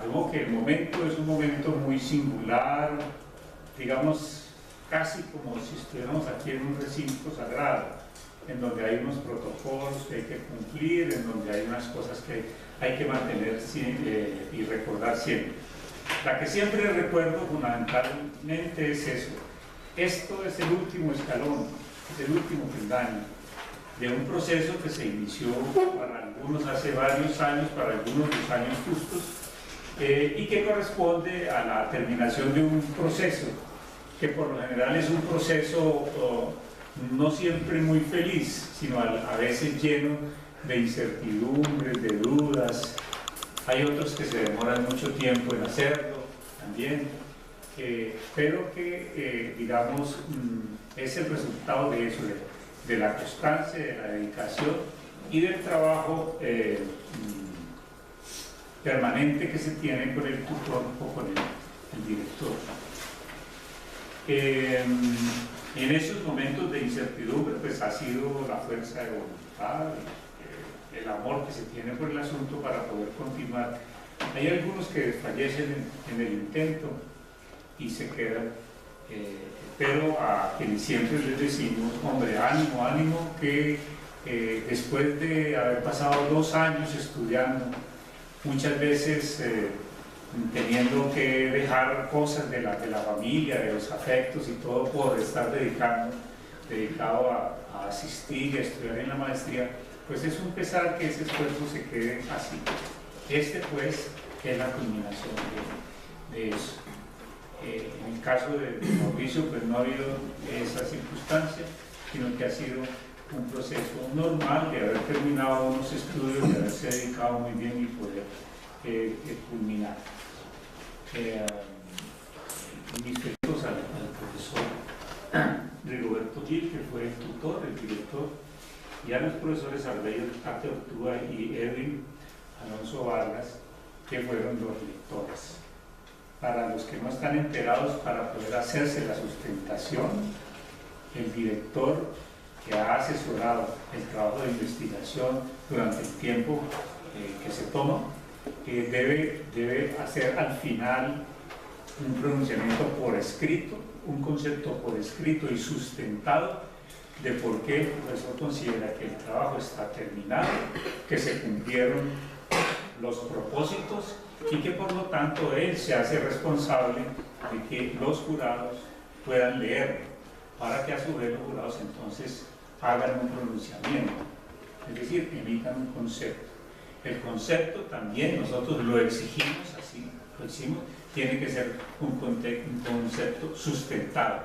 Digamos que el momento es un momento muy singular, digamos, casi como si estuviéramos aquí en un recinto sagrado, en donde hay unos protocolos que hay que cumplir, en donde hay unas cosas que hay que mantener y recordar siempre. La que siempre recuerdo fundamentalmente es eso. Esto es el último escalón, es el último peldaño de un proceso que se inició para algunos hace varios años, para algunos los años justos, y que corresponde a la terminación de un proceso que por lo general es un proceso no siempre muy feliz, sino a veces lleno de incertidumbres, de dudas. Hay otros que se demoran mucho tiempo en hacerlo también, pero que digamos es el resultado de eso, de la constancia, de la dedicación y del trabajo permanente que se tiene con el tutor o con el director. En esos momentos de incertidumbre pues ha sido la fuerza de voluntad, el amor que se tiene por el asunto para poder continuar. Hay algunos que desfallecen en el intento y se quedan, pero a quienes siempre les decimos, hombre, ánimo, ánimo, que después de haber pasado 2 años estudiando, muchas veces teniendo que dejar cosas de la familia, de los afectos y todo por estar dedicado a asistir y a estudiar en la maestría, pues es un pesar que ese esfuerzo se quede así. Este pues es la culminación de eso. En el caso de Mauricio pues no ha habido esa circunstancia, sino que ha sido un proceso normal de haber terminado unos estudios, de haberse dedicado muy bien y poder culminar. Mis respetos al profesor Rigoberto Gil, que fue el tutor, el director, y a los profesores Arbeyo Arte Ortúa y Edwin Alonso Vargas, que fueron los lectores. Para los que no están enterados, para poder hacerse la sustentación, el director que ha asesorado el trabajo de investigación durante el tiempo que se toma, debe hacer al final un pronunciamiento por escrito, un concepto por escrito y sustentado de por qué el profesor considera que el trabajo está terminado, que se cumplieron los propósitos y que por lo tanto él se hace responsable de que los jurados puedan leerlo, para que a su vez los jurados entonces hagan un pronunciamiento, es decir, emitan un concepto. El concepto también nosotros lo exigimos, así lo decimos, tiene que ser un concepto sustentado,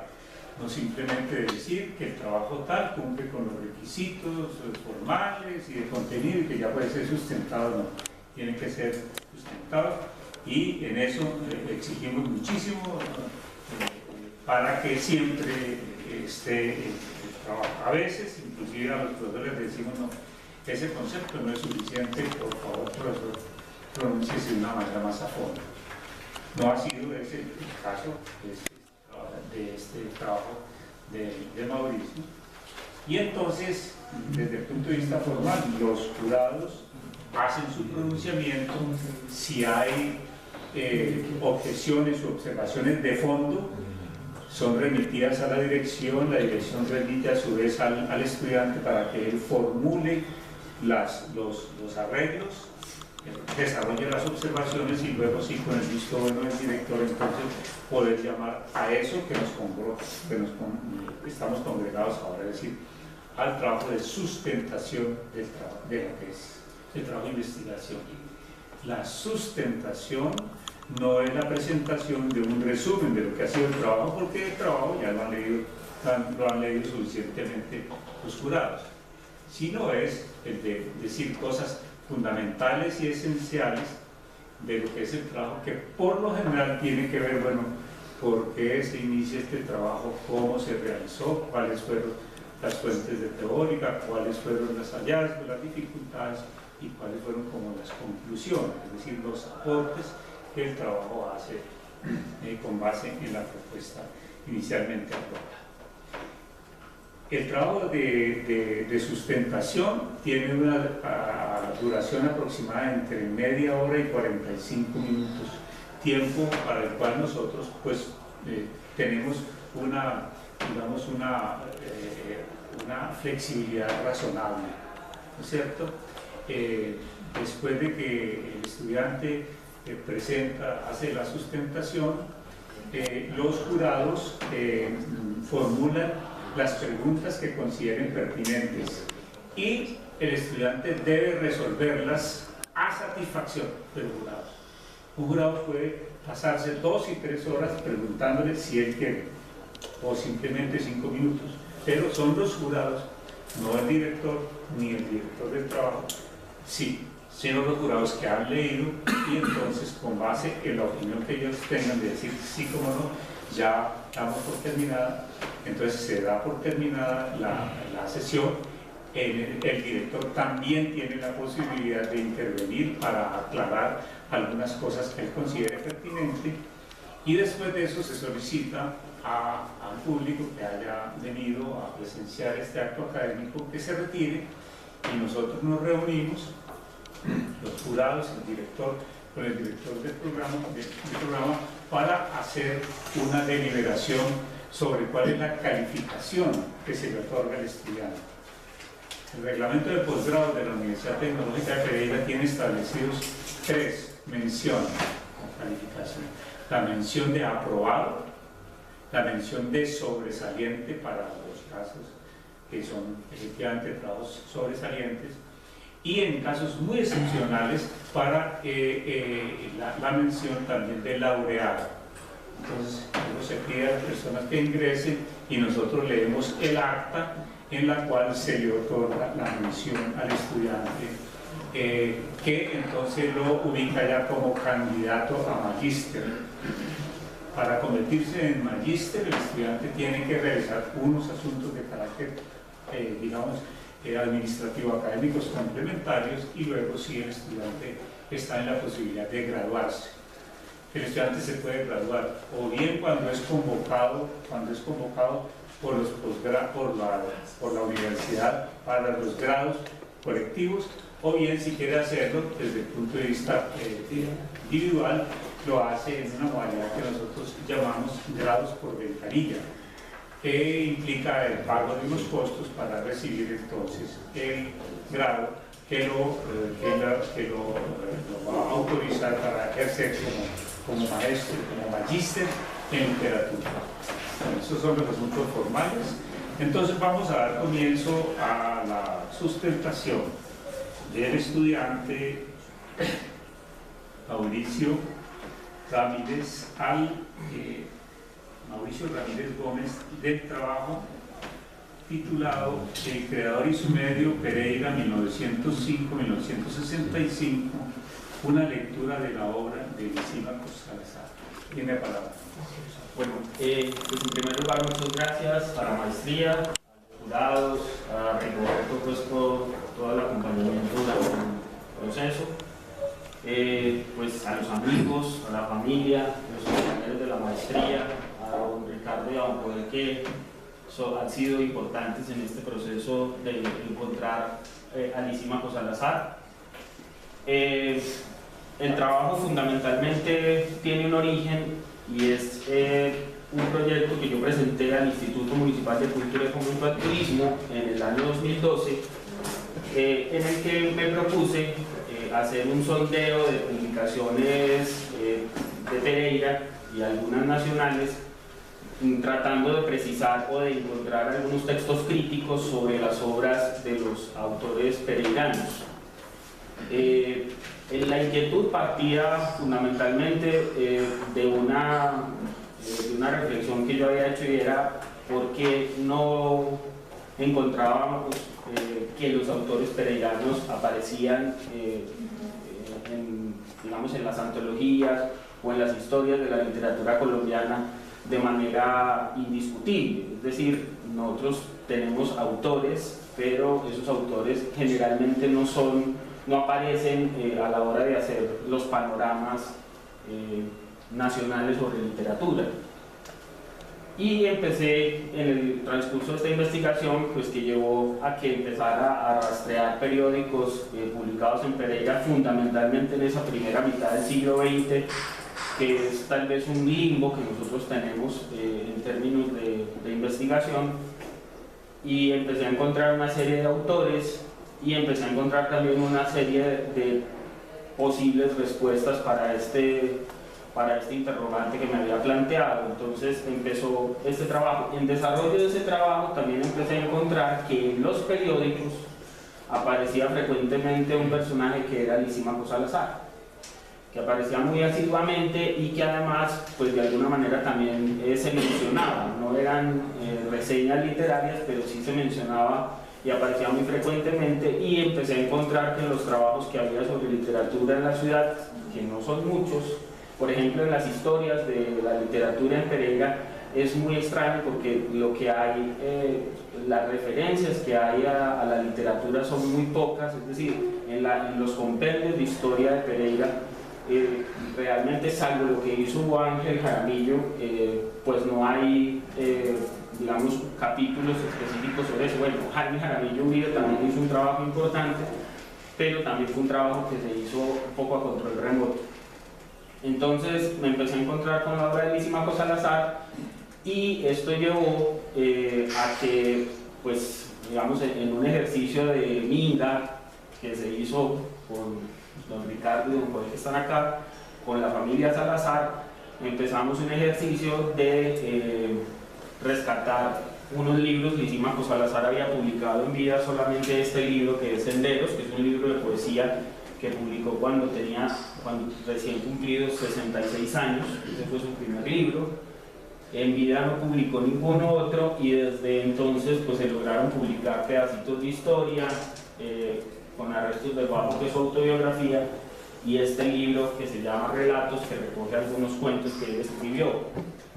no simplemente decir que el trabajo tal cumple con los requisitos formales y de contenido y que ya puede ser sustentado, no, tiene que ser sustentado y en eso exigimos muchísimo para que siempre esté el trabajo. A veces, inclusive a los profesores les decimos, no, ese concepto no es suficiente, por favor, profesor, pronúnciese de una manera más a fondo. No ha sido ese el caso de este trabajo de Mauricio. Y entonces, desde el punto de vista formal, los jurados hacen su pronunciamiento. Si hay objeciones o observaciones de fondo, son remitidas a la dirección remite a su vez al estudiante para que él formule los arreglos, desarrolle las observaciones y luego sí con el visto bueno del director entonces poder llamar a eso que estamos congregados ahora, es decir, al trabajo de sustentación de la tesis, el trabajo de investigación. La sustentación no es la presentación de un resumen de lo que ha sido el trabajo, porque el trabajo ya lo han leído suficientemente los jurados, sino es el de decir cosas fundamentales y esenciales de lo que es el trabajo, que por lo general tiene que ver, bueno, por qué se inicia este trabajo, cómo se realizó, cuáles fueron las fuentes de teórica, cuáles fueron los hallazgos, las dificultades y cuáles fueron como las conclusiones, es decir, los aportes que el trabajo hace con base en la propuesta inicialmente aprobada. El trabajo de sustentación tiene una duración aproximada entre media hora y 45 minutos, tiempo para el cual nosotros pues tenemos una, digamos, una flexibilidad razonable, ¿no es cierto? Después de que el estudiante hace la sustentación, los jurados formulan las preguntas que consideren pertinentes y el estudiante debe resolverlas a satisfacción de los jurados. Un jurado puede pasarse 2 y 3 horas preguntándole si él quiere, o simplemente 5 minutos, pero son los jurados, no el director ni el director del trabajo, sí, sino los jurados que han leído, y entonces con base en la opinión que ellos tengan de decir sí como no, ya damos por terminada. Entonces se da por terminada la sesión. El director también tiene la posibilidad de intervenir para aclarar algunas cosas que él considere pertinente, y después de eso se solicita al público que haya venido a presenciar este acto académico que se retire, y nosotros nos reunimos, los jurados, el director, con el director del programa, para hacer una deliberación sobre cuál es la calificación que se le otorga al estudiante. El reglamento de posgrado de la Universidad Tecnológica de Pereira tiene establecidos 3 menciones de calificación: la mención de aprobado, la mención de sobresaliente para los casos que son efectivamente trabajos sobresalientes, y en casos muy excepcionales para la mención también de laureado. Entonces, luego se pide a las personas que ingresen y nosotros leemos el acta en la cual se le otorga la mención al estudiante, que entonces lo ubica ya como candidato a magíster. Para convertirse en magíster, el estudiante tiene que realizar unos asuntos de carácter, digamos, administrativo académicos complementarios, y luego sí el estudiante está en la posibilidad de graduarse. El estudiante se puede graduar o bien cuando es convocado por la universidad para los grados colectivos, o bien si quiere hacerlo desde el punto de vista individual, lo hace en una modalidad que nosotros llamamos grados por ventanilla, que implica el pago de unos costos para recibir entonces el grado que lo va a autorizar para ejercer como maestro, como magíster en literatura. Bueno, esos son los asuntos formales. Entonces vamos a dar comienzo a la sustentación del estudiante Mauricio Ramírez Gómez, del trabajo titulado El creador y su medio, Pereira 1905-1965, una lectura de la obra de Lisímaco Salazar. Tiene la palabra. Bueno, pues en primer lugar, muchas gracias a la maestría, a los jurados, a Rigoberto pues, por todo el acompañamiento durante el proceso, pues a los amigos, a la familia, a los compañeros de la maestría, a don Ricardo y a don Joel, que han sido importantes en este proceso de encontrar a Lisímaco Salazar. El trabajo fundamentalmente tiene un origen y es un proyecto que yo presenté al Instituto Municipal de Cultura y Fomento al Turismo en el año 2012, en el que me propuse hacer un sondeo de publicaciones de Pereira y algunas nacionales, tratando de precisar o de encontrar algunos textos críticos sobre las obras de los autores pereiranos. La inquietud partía fundamentalmente de una reflexión que yo había hecho, y era por qué no encontrábamos que los autores pereiranos aparecían en las antologías o en las historias de la literatura colombiana de manera indiscutible. Es decir, nosotros tenemos autores, pero esos autores generalmente no aparecen a la hora de hacer los panoramas nacionales sobre literatura. Y empecé en el transcurso de esta investigación, pues que llevó a que empezara a rastrear periódicos publicados en Pereira, fundamentalmente en esa primera mitad del siglo XX, que es tal vez un limbo que nosotros tenemos en términos de investigación, y empecé a encontrar una serie de autores y empecé a encontrar también una serie de posibles respuestas para este interrogante que me había planteado. Entonces empezó este trabajo. En desarrollo de ese trabajo también empecé a encontrar que en los periódicos aparecía frecuentemente un personaje que era Lisímaco Salazar, que aparecía muy asiduamente y que además, pues de alguna manera también se mencionaba. No eran reseñas literarias, pero sí se mencionaba y aparecía muy frecuentemente, y empecé a encontrar que en los trabajos que había sobre literatura en la ciudad, que no son muchos, por ejemplo en las historias de la literatura en Pereira, es muy extraño porque lo que hay, las referencias que hay a la literatura son muy pocas, es decir, en los compendios de historia de Pereira, realmente, salvo lo que hizo Ángel Jaramillo, pues no hay, digamos, capítulos específicos sobre eso. Bueno, Jaime Jaramillo Uribe también hizo un trabajo importante, pero también fue un trabajo que se hizo un poco a control remoto. Entonces me empecé a encontrar con la obra de Lisímaco Salazar, y esto llevó a que, pues, digamos, en un ejercicio de minga que se hizo con don Ricardo y don Jorge, que están acá, con la familia Salazar, empezamos un ejercicio de rescatar unos libros. Lisímaco Salazar había publicado en vida solamente este libro, que es Senderos, que es un libro de poesía que publicó cuando recién cumplidos 66 años, ese fue su primer libro. En vida no publicó ninguno otro, y desde entonces pues se lograron publicar pedacitos de historia, con arrestos de bajo, que es su autobiografía, y este libro que se llama Relatos, que recoge algunos cuentos que él escribió.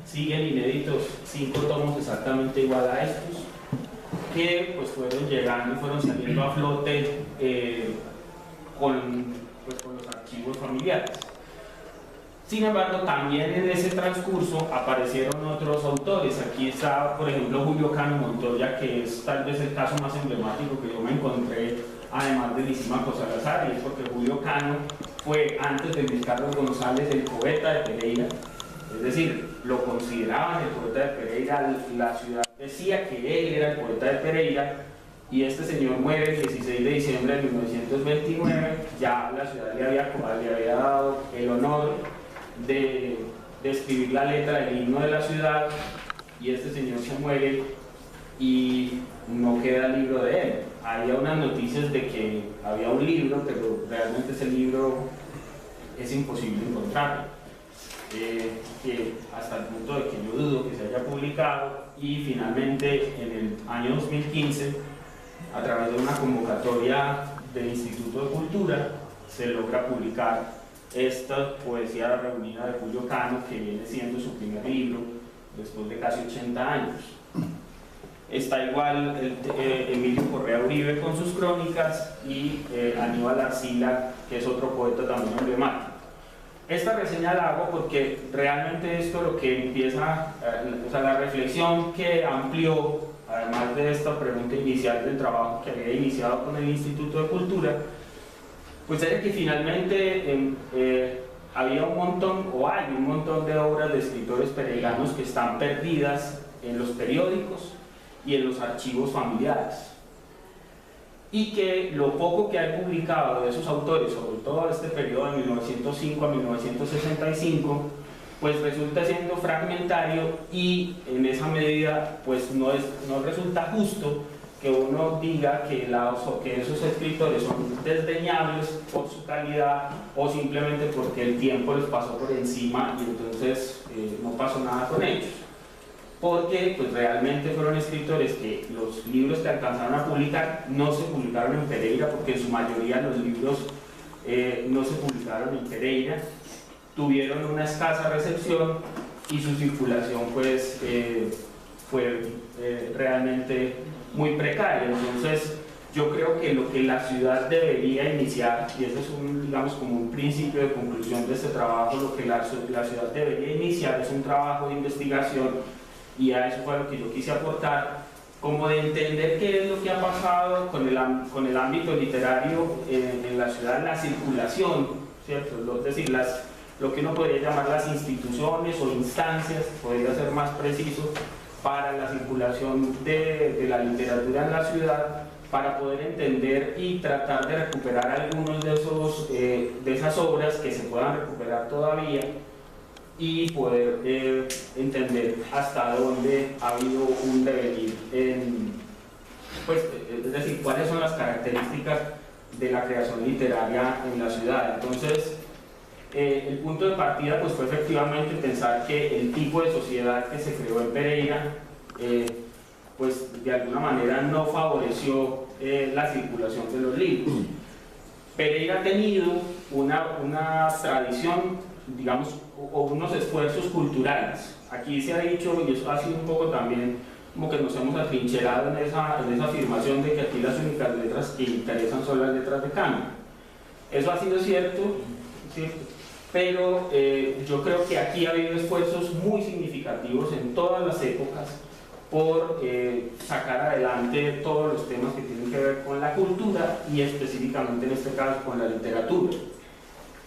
Siguen inéditos 5 tomos exactamente igual a estos, que pues fueron llegando y fueron saliendo a flote con los archivos familiares. Sin embargo, también en ese transcurso aparecieron otros autores. Aquí está, por ejemplo, Julio Cano Montoya, que es tal vez el caso más emblemático que yo me encontré, además de Lisímaco Salazar, y es porque Julio Cano fue, antes de Luis Carlos González, el poeta de Pereira. Es decir, lo consideraban el poeta de Pereira, la ciudad decía que él era el poeta de Pereira, y este señor muere el 16 de diciembre de 1929. Ya la ciudad le había dado el honor de escribir la letra del himno de la ciudad, y este señor se muere y no queda el libro de él. Había unas noticias de que había un libro, pero realmente ese libro es imposible encontrarlo, que hasta el punto de que yo dudo que se haya publicado. Y finalmente en el año 2015, a través de una convocatoria del Instituto de Cultura, se logra publicar esta poesía reunida de Julio Cano, que viene siendo su primer libro después de casi 80 años. Está igual Emilio Correa Uribe con sus crónicas, y Aníbal Arcila, que es otro poeta también emblemático. Esta reseña la hago porque realmente esto lo que empieza, o sea, la reflexión que amplió, además de esta pregunta inicial del trabajo que había iniciado con el Instituto de Cultura, pues era que finalmente había un montón, o hay un montón de obras de escritores pereiranos que están perdidas en los periódicos y en los archivos familiares, y que lo poco que hay publicado de esos autores, sobre todo este periodo de 1905 a 1965, pues resulta siendo fragmentario, y en esa medida pues no resulta justo que uno diga que esos escritores son desdeñables por su calidad, o simplemente porque el tiempo les pasó por encima y entonces no pasó nada con ellos. Porque pues realmente fueron escritores que los libros que alcanzaron a publicar no se publicaron en Pereira, porque en su mayoría los libros no se publicaron en Pereira, tuvieron una escasa recepción, y su circulación pues fue realmente muy precaria. Entonces yo creo que lo que la ciudad debería iniciar, y eso es digamos como un principio de conclusión de este trabajo, lo que la ciudad debería iniciar es un trabajo de investigación y a eso fue lo que yo quise aportar, como de entender qué es lo que ha pasado con el ámbito literario en la ciudad, la circulación, ¿cierto? Es decir, lo que uno podría llamar las instituciones o instancias, podría ser más preciso, para la circulación de la literatura en la ciudad, para poder entender y tratar de recuperar algunos de esas obras que se puedan recuperar todavía y poder entender hasta dónde ha habido un devenir pues, es decir, cuáles son las características de la creación literaria en la ciudad. Entonces, el punto de partida pues, fue efectivamente pensar que el tipo de sociedad que se creó en Pereira pues de alguna manera no favoreció la circulación de los libros. Pereira ha tenido una tradición, digamos, o unos esfuerzos culturales. Aquí se ha dicho, y eso ha sido un poco también como que nos hemos atrincherado en esa afirmación de que aquí las únicas letras que interesan son las letras de cánono. Eso ha sido cierto, pero yo creo que aquí ha habido esfuerzos muy significativos en todas las épocas por sacar adelante todos los temas que tienen que ver con la cultura y específicamente en este caso con la literatura.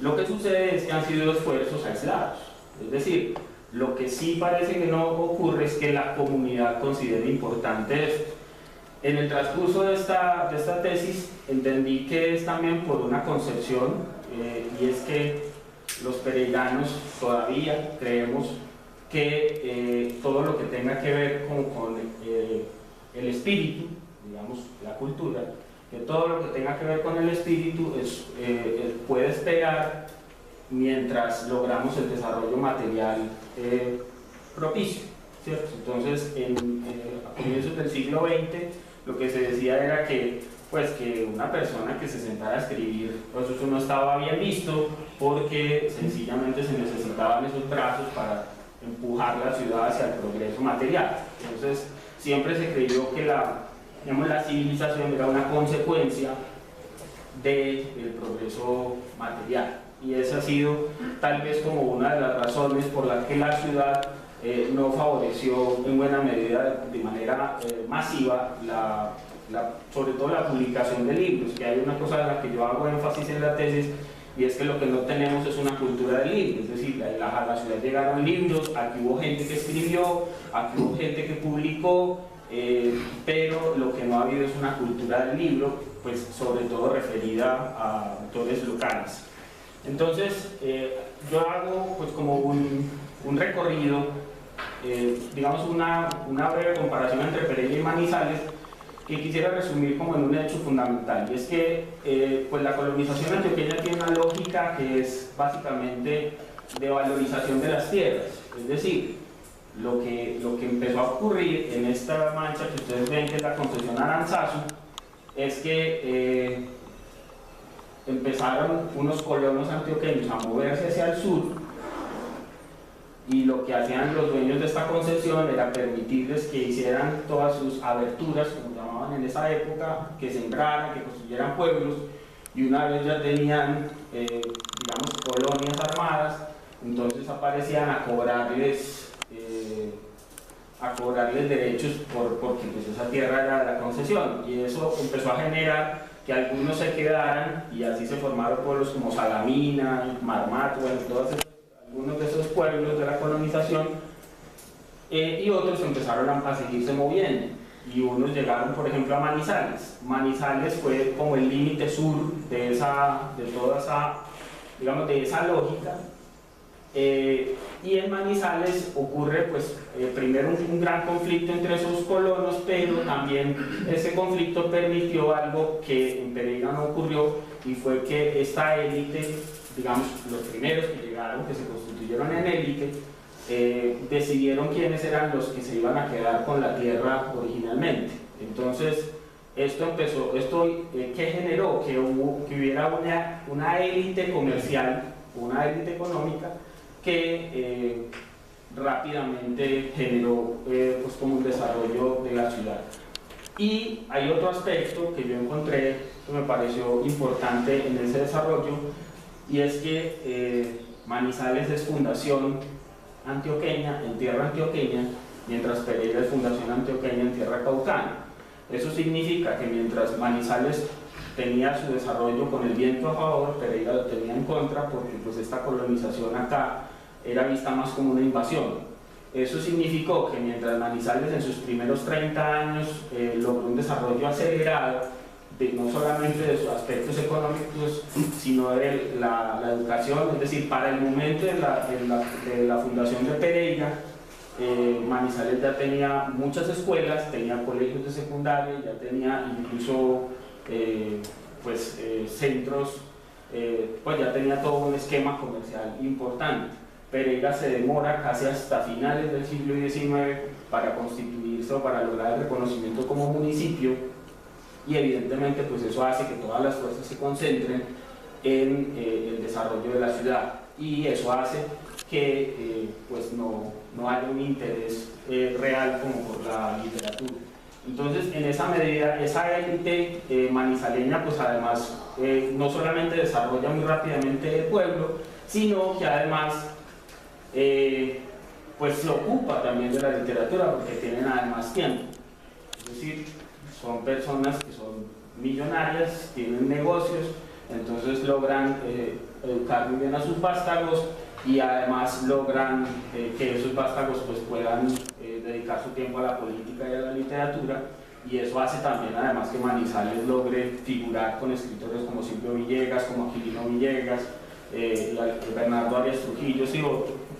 Lo que sucede es que han sido esfuerzos aislados, es decir, lo que sí parece que no ocurre es que la comunidad considere importante esto. En el transcurso de esta tesis entendí que es también por una concepción y es que los pereiranos todavía creemos que todo lo que tenga que ver con el espíritu, digamos la cultura, que todo lo que tenga que ver con el espíritu puede esperar mientras logramos el desarrollo material propicio, ¿cierto? Entonces, a comienzos del siglo XX, lo que se decía era que una persona que se sentara a escribir, pues eso no estaba bien visto porque sencillamente se necesitaban esos brazos para empujar la ciudad hacia el progreso material. Entonces, siempre se creyó que la civilización era una consecuencia del progreso material. Y esa ha sido tal vez como una de las razones por las que la ciudad no favoreció en buena medida, de manera masiva, sobre todo la publicación de libros, que hay una cosa en la que yo hago énfasis en la tesis, y es que lo que no tenemos es una cultura de libros, es decir, a la ciudad llegaron libros, aquí hubo gente que escribió, aquí hubo gente que publicó, pero lo que no ha habido es una cultura del libro, pues sobre todo referida a autores locales. Entonces, yo hago pues como un recorrido, digamos una breve comparación entre Pereira y Manizales, que quisiera resumir como en un hecho fundamental, y es que pues la colonización antioqueña tiene una lógica que es básicamente de valorización de las tierras, es decir, lo que empezó a ocurrir en esta mancha que ustedes ven, que es la concesión Aranzazu, es que empezaron unos colonos antioqueños a moverse hacia el sur, y lo que hacían los dueños de esta concesión era permitirles que hicieran todas sus aberturas, como llamaban en esa época, que sembraran, que construyeran pueblos, y una vez ya tenían, digamos, colonias armadas, entonces aparecían a cobrarles derechos porque pues esa tierra era de la concesión, y eso empezó a generar que algunos se quedaran, y así se formaron pueblos como Salamina, Marmato, bueno, algunos de esos pueblos de la colonización, y otros empezaron a seguirse moviendo, y unos llegaron por ejemplo a Manizales. Manizales fue como el límite sur de toda esa, digamos, de esa lógica, y en Manizales ocurre pues primero un gran conflicto entre esos colonos, pero también ese conflicto permitió algo que en Pereira no ocurrió, y fue que esta élite, digamos los primeros que llegaron, que se constituyeron en élite, decidieron quiénes eran los que se iban a quedar con la tierra originalmente. Entonces ¿qué generó? Que hubiera una élite comercial, una élite económica que rápidamente generó pues como un desarrollo de la ciudad. Y hay otro aspecto que yo encontré que me pareció importante en ese desarrollo, y es que Manizales es fundación antioqueña, en tierra antioqueña, mientras Pereira es fundación antioqueña en tierra caucana. Eso significa que mientras Manizales tenía su desarrollo con el viento a favor, Pereira lo tenía en contra, porque pues esta colonización acá era vista más como una invasión. Eso significó que mientras Manizales en sus primeros 30 años logró un desarrollo acelerado, no solamente de sus aspectos económicos, sino de la educación, es decir, para el momento de la fundación de Pereira, Manizales ya tenía muchas escuelas, tenía colegios de secundaria, ya tenía incluso centros, pues ya tenía todo un esquema comercial importante. Pereira se demora casi hasta finales del siglo XIX para constituirse o para lograr el reconocimiento como municipio, y evidentemente pues eso hace que todas las fuerzas se concentren en el desarrollo de la ciudad, y eso hace que pues no haya un interés real como por la literatura. Entonces, en esa medida, esa élite manizaleña pues además no solamente desarrolla muy rápidamente el pueblo, sino que además pues se ocupa también de la literatura, porque tienen además tiempo. Es decir, son personas que son millonarias, tienen negocios, entonces logran educar muy bien a sus vástagos, y además logran que esos vástagos pues puedan dedicar su tiempo a la política y a la literatura, y eso hace también además que Manizales logre figurar con escritores como Silvio Villegas, como Aquilino Villegas, Bernardo Arias Trujillo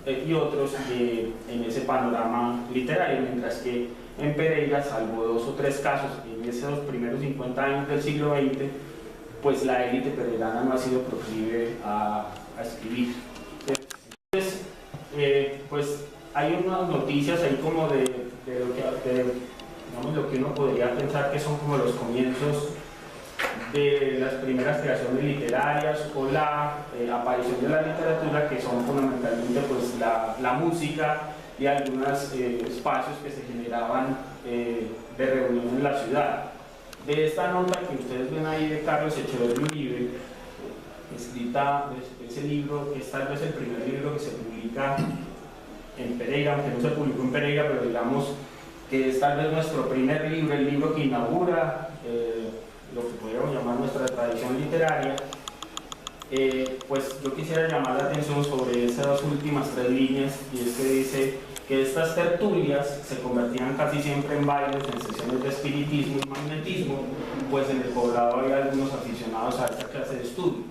y otros en ese panorama literario, mientras que en Pereira, salvo 2 o 3 casos en esos primeros 50 años del siglo XX, pues la élite pereirana no ha sido proclive a escribir. Entonces, pues hay unas noticias ahí como de lo que uno podría pensar que son como los comienzos de las primeras creaciones literarias o la aparición de la literatura, que son fundamentalmente pues la música y algunos espacios que se generaban de reunión en la ciudad. De esta nota que ustedes ven ahí de Carlos Echeverri Uribe, escrita, ese libro, que es tal vez el primer libro que se publica en Pereira, aunque no se publicó en Pereira, pero digamos que es tal vez nuestro primer libro, el libro que inaugura lo que podríamos llamar nuestra tradición literaria. Pues yo quisiera llamar la atención sobre esas últimas 3 líneas, y es que dice que estas tertulias se convertían casi siempre en bailes, en sesiones de espiritismo y magnetismo, pues en el poblado había algunos aficionados a esta clase de estudios.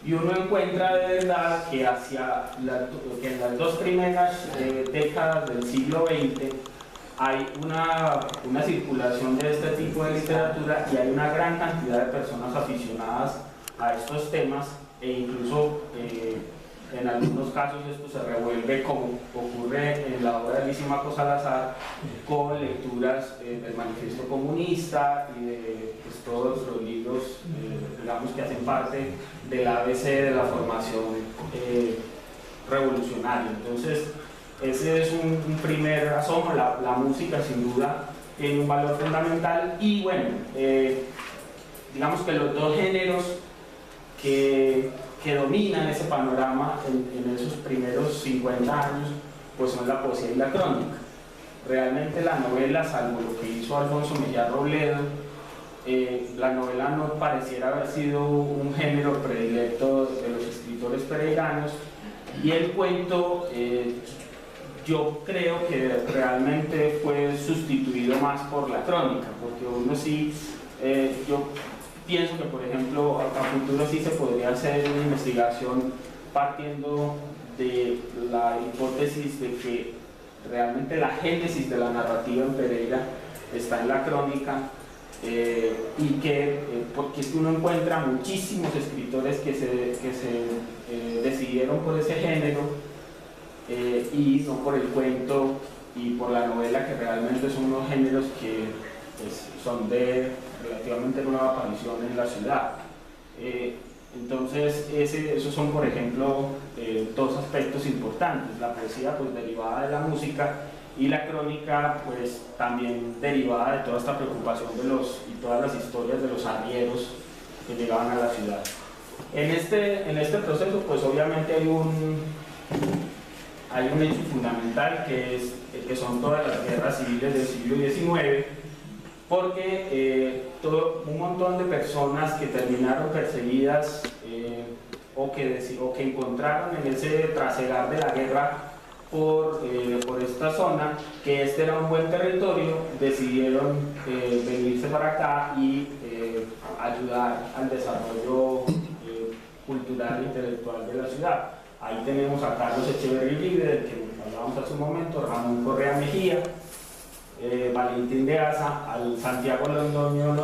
Y uno encuentra de verdad que que en las 2 primeras décadas del siglo XX hay una circulación de este tipo de literatura, y hay una gran cantidad de personas aficionadas a estos temas, e incluso en algunos casos esto se revuelve, como ocurre en la obra de Lisímaco Salazar, con lecturas del Manifiesto Comunista y de pues, todos los libros digamos que hacen parte del ABC de la formación revolucionaria. Entonces ese es un primer asomo. La música sin duda tiene un valor fundamental, y bueno, digamos que los 2 géneros que dominan ese panorama en esos primeros 50 años pues son la poesía y la crónica. Realmente la novela, salvo lo que hizo Alfonso Mejía Robledo, la novela no pareciera haber sido un género predilecto de los escritores pereiranos, y el cuento yo creo que realmente fue sustituido más por la crónica, porque uno sí, yo pienso que por ejemplo a futuro sí se podría hacer una investigación partiendo de la hipótesis de que realmente la génesis de la narrativa en Pereira está en la crónica, y que porque uno encuentra muchísimos escritores que se decidieron por ese género, y no por el cuento y por la novela, que realmente son unos géneros que pues, son de relativamente nueva aparición en la ciudad. Entonces esos son por ejemplo 2 aspectos importantes: la poesía pues derivada de la música, y la crónica pues también derivada de toda esta preocupación y todas las historias de los arrieros que llegaban a la ciudad. En este proceso pues obviamente hay hay un hecho fundamental que son todas las guerras civiles del siglo XIX, porque un montón de personas que terminaron perseguidas o que encontraron en ese trasegar de la guerra por esta zona, que este era un buen territorio, decidieron venirse para acá y ayudar al desarrollo cultural e intelectual de la ciudad. Ahí tenemos a Carlos Echeverri Uribe, del que hablábamos hace un momento, Ramón Correa Mejía, Valentín de Asa, al Santiago Londoño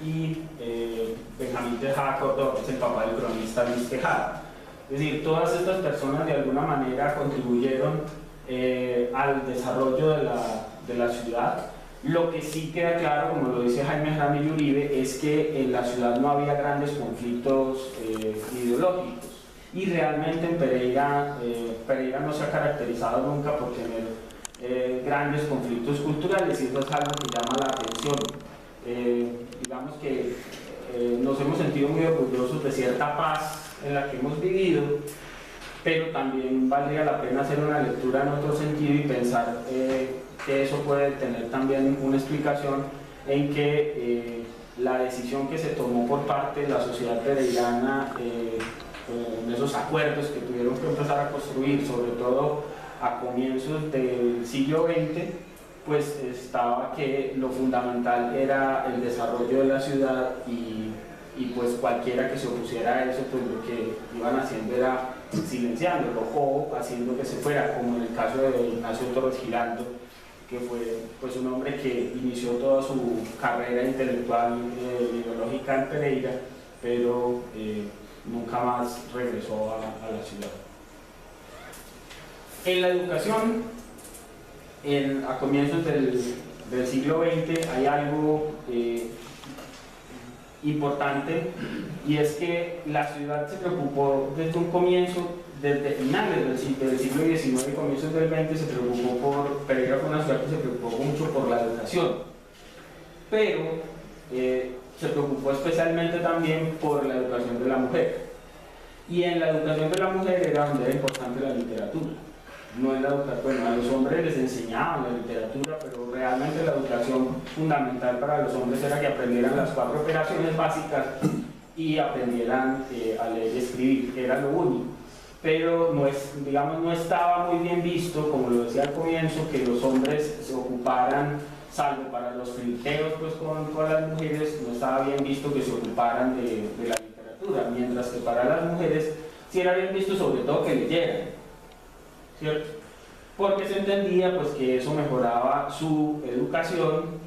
y Benjamín Tejada Córdoba, que es el papá del cronista Luis Tejada. Es decir, todas estas personas de alguna manera contribuyeron al desarrollo de la ciudad. Lo que sí queda claro, como lo dice Jaime Jaramillo Uribe, es que en la ciudad no había grandes conflictos ideológicos, y realmente en Pereira no se ha caracterizado nunca por tener grandes conflictos culturales, y eso es algo que llama la atención. Digamos que nos hemos sentido muy orgullosos de cierta paz en la que hemos vivido, pero también valdría la pena hacer una lectura en otro sentido y pensar que eso puede tener también una explicación en que la decisión que se tomó por parte de la sociedad pereirana en esos acuerdos que tuvieron que empezar a construir, sobre todo a comienzos del siglo XX, pues estaba que lo fundamental era el desarrollo de la ciudad, y pues cualquiera que se opusiera a eso, pues lo que iban haciendo era silenciándolo o haciendo que se fuera, como en el caso de Ignacio Torres Giraldo, que fue pues un hombre que inició toda su carrera intelectual ideológica en Pereira, pero nunca más regresó a la ciudad. En la educación, a comienzos del siglo XX, hay algo importante, y es que la ciudad se preocupó desde un comienzo, desde finales del siglo XIX y comienzos del XX, se preocupó Pereira fue una ciudad que se preocupó mucho por la educación, pero se preocupó especialmente también por la educación de la mujer, y en la educación de la mujer era donde era importante la literatura. No en la educación, bueno, a los hombres les enseñaban la literatura, pero realmente la educación fundamental para los hombres era que aprendieran las 4 operaciones básicas y aprendieran a leer y escribir, que era lo único. Pero no estaba muy bien visto, como lo decía al comienzo, que los hombres se ocuparan, salvo para los flirteos pues, con las mujeres, no estaba bien visto que se ocuparan de la literatura, mientras que para las mujeres sí era bien visto, sobre todo que leyeran, ¿cierto? Porque se entendía pues, que eso mejoraba su educación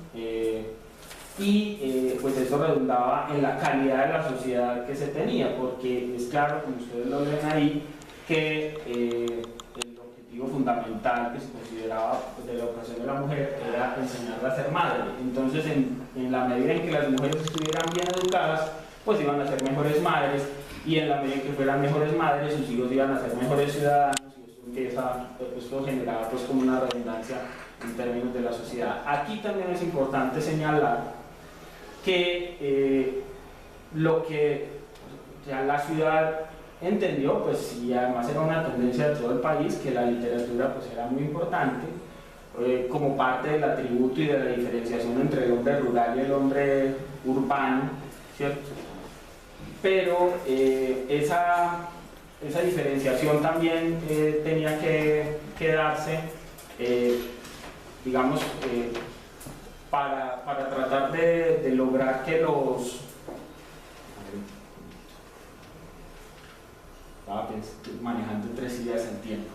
y pues eso redundaba en la calidad de la sociedad que se tenía, porque es claro, como ustedes lo ven ahí, que el objetivo fundamental que se consideraba de la educación de la mujer era enseñarla a ser madre. Entonces, en la medida en que las mujeres estuvieran bien educadas, pues iban a ser mejores madres, y en la medida en que fueran mejores madres, sus hijos iban a ser mejores ciudadanos, y esto generaba pues como una redundancia en términos de la sociedad. Aquí también es importante señalar que lo que ya la ciudad entendió, pues, y además era una tendencia de todo el país, que la literatura pues era muy importante como parte del atributo y de la diferenciación entre el hombre rural y el hombre urbano, ¿cierto? Pero esa diferenciación también tenía que darse, digamos, para tratar de lograr que los... Estaba manejando 3 ideas en tiempo.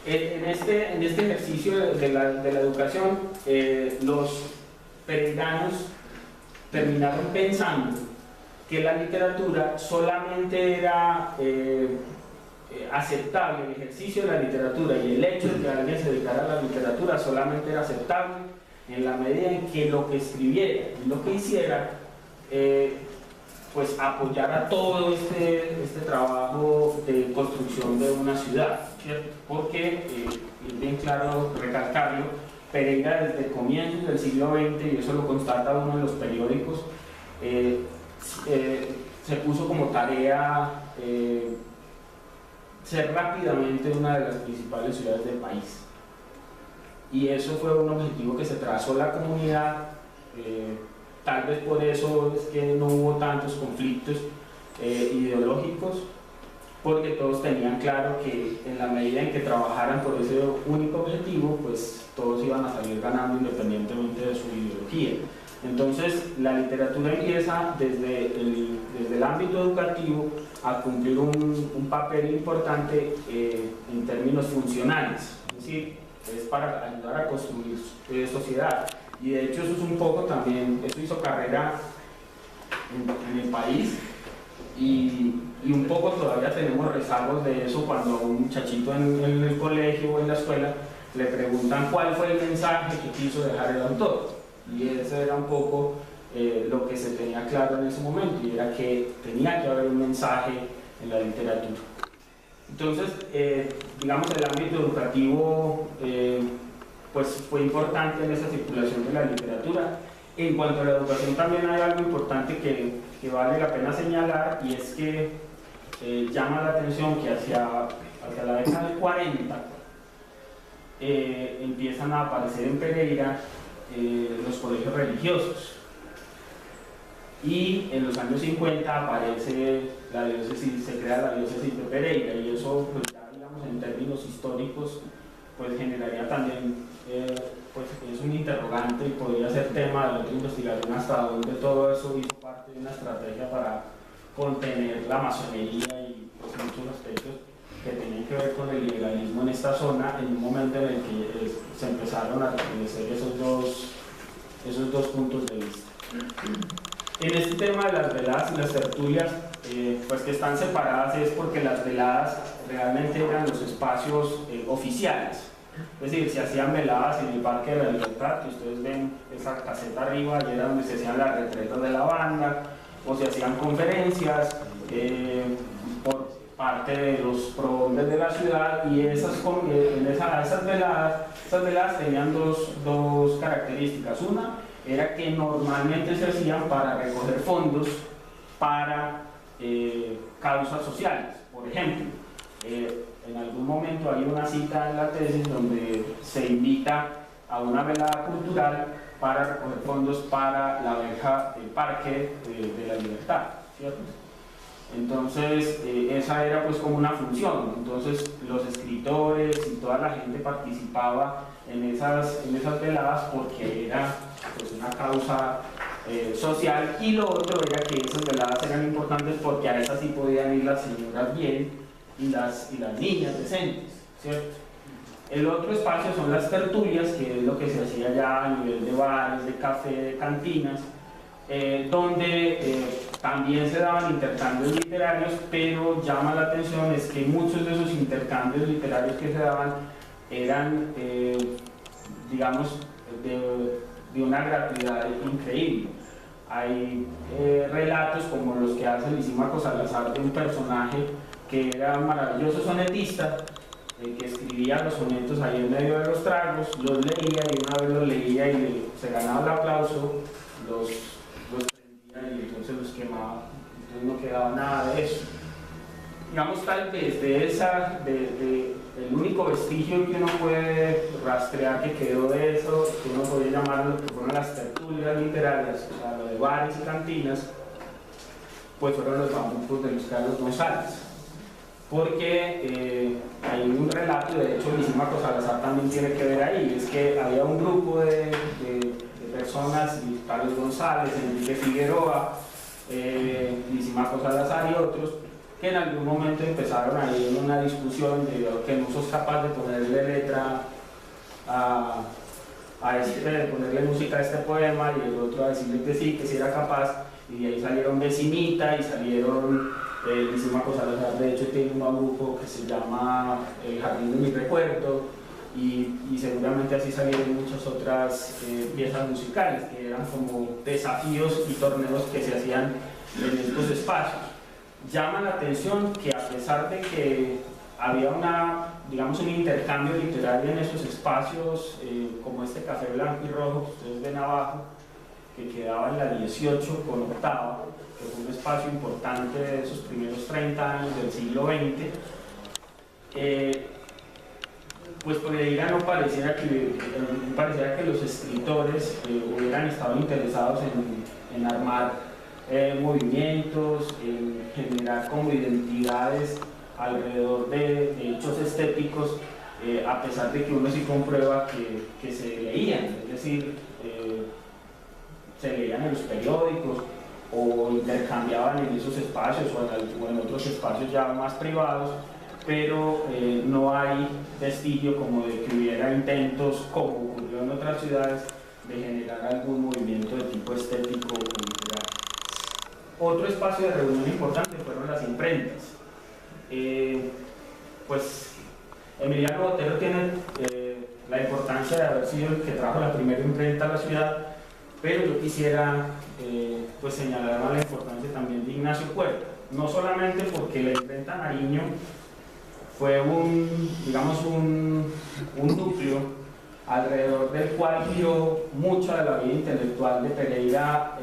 En este ejercicio de la educación, los pereiranos terminaron pensando que la literatura solamente era aceptable, el ejercicio de la literatura y el hecho de que alguien se dedicara a la literatura solamente era aceptable en la medida en que lo que escribiera y lo que hiciera pues apoyara todo este trabajo de construcción de una ciudad, ¿cierto? Porque, es bien claro recalcarlo, Pereira desde comienzos del siglo XX, y eso lo constata uno de los periódicos, se puso como tarea ser rápidamente una de las principales ciudades del país. Y eso fue un objetivo que se trazó la comunidad, tal vez por eso es que no hubo tantos conflictos ideológicos, porque todos tenían claro que en la medida en que trabajaran por ese único objetivo, pues todos iban a salir ganando independientemente de su ideología. Entonces la literatura empieza desde el ámbito educativo a cumplir un papel importante en términos funcionales, es decir, es para ayudar a construir sociedad. Y de hecho eso es un poco también, eso hizo carrera en el país y un poco todavía tenemos rezagos de eso cuando a un muchachito en el colegio o en la escuela le preguntan cuál fue el mensaje que quiso dejar el autor. Y ese era un poco lo que se tenía claro en ese momento, y era que tenía que haber un mensaje en la literatura. Entonces, digamos, el ámbito educativo pues fue importante en esa circulación de la literatura. En cuanto a la educación también hay algo importante que vale la pena señalar, y es que llama la atención que hacia la década del 40 empiezan a aparecer en Pereira los colegios religiosos, y en los años 50 aparece la diócesis, se crea la diócesis de Pereira, y eso pues ya digamos en términos históricos pues generaría también pues es un interrogante y podría ser tema de otra investigación hasta donde todo eso hizo parte de una estrategia para contener la masonería y pues muchos aspectos que tenían que ver con el liberalismo en esta zona, en un momento en el que se empezaron a reconocer esos dos puntos de vista. En este tema de las veladas y las tertulias, pues que están separadas es porque las veladas realmente eran los espacios oficiales. Es decir, se hacían veladas en el Parque de la Libertad, que ustedes ven esa caseta arriba, y era donde se hacían las retretas de la banda, o se hacían conferencias por parte de los prohombres de la ciudad, y esas veladas tenían dos características. Una era que normalmente se hacían para recoger fondos para causas sociales. Por ejemplo, en algún momento hay una cita en la tesis donde se invita a una velada cultural para recoger fondos para la verja del Parque de la Libertad, ¿cierto? Entonces esa era pues como una función. Entonces los escritores y toda la gente participaba en esas veladas porque era pues una causa social, y lo otro era que esas veladas eran importantes porque a esas sí podían ir las señoras bien y las niñas decentes, ¿cierto? El otro espacio son las tertulias, que es lo que se hacía ya a nivel de bares, de café, de cantinas, donde también se daban intercambios literarios, pero llama la atención es que muchos de esos intercambios literarios que se daban eran, digamos, de una gratuidad increíble. Hay relatos como los que hace Lisímaco Salazar de un personaje que era un maravilloso sonetista, que escribía los sonetos ahí en medio de los tragos, los leía, y una vez los leía y se ganaba el aplauso, los prendía y entonces los quemaba, entonces no quedaba nada de eso. Digamos, tal vez el único vestigio que uno puede rastrear que quedó de eso, que uno podría llamarlo, que fueron las tertulias literarias, o sea, lo de bares y cantinas, pues fueron los bambucos de Luis Carlos González. Porque hay un relato, y de hecho Lisímaco Salazar también tiene que ver ahí, es que había un grupo de personas, Luis Carlos González, Enrique Figueroa, Lisímaco Salazar y otros, que en algún momento empezaron ahí en una discusión de que no sos capaz de ponerle letra de ponerle música a este poema, y el otro a decirle que sí era capaz, y de ahí salieron Vecinita y salieron Lisímaco Salazar. De hecho tiene un grupo que se llama El Jardín de mi Recuerdo, y seguramente así salieron muchas otras piezas musicales que eran como desafíos y torneos que se hacían en estos espacios. Llama la atención que a pesar de que había un intercambio literario en esos espacios, como este Café Blanco y Rojo que ustedes ven abajo, que quedaba en la 18 con octava, que fue un espacio importante de esos primeros 30 años del siglo XX. Pues Pereira no pareciera que los escritores hubieran estado interesados en armar movimientos, en generar como identidades alrededor de hechos estéticos, a pesar de que uno sí comprueba que se leían, es decir, se leían en los periódicos o intercambiaban en esos espacios o en otros espacios ya más privados, pero no hay vestigio como de que hubiera intentos, como ocurrió en otras ciudades, de generar algún movimiento de tipo estético o literario. Otro espacio de reunión importante fueron las imprentas. Pues Emiliano Botero tiene la importancia de haber sido el que trajo la primera imprenta a la ciudad, pero yo quisiera pues señalar la importancia también de Ignacio Puerta, no solamente porque la imprenta Nariño fue digamos un núcleo alrededor del cual giró mucha de la vida intelectual de Pereira,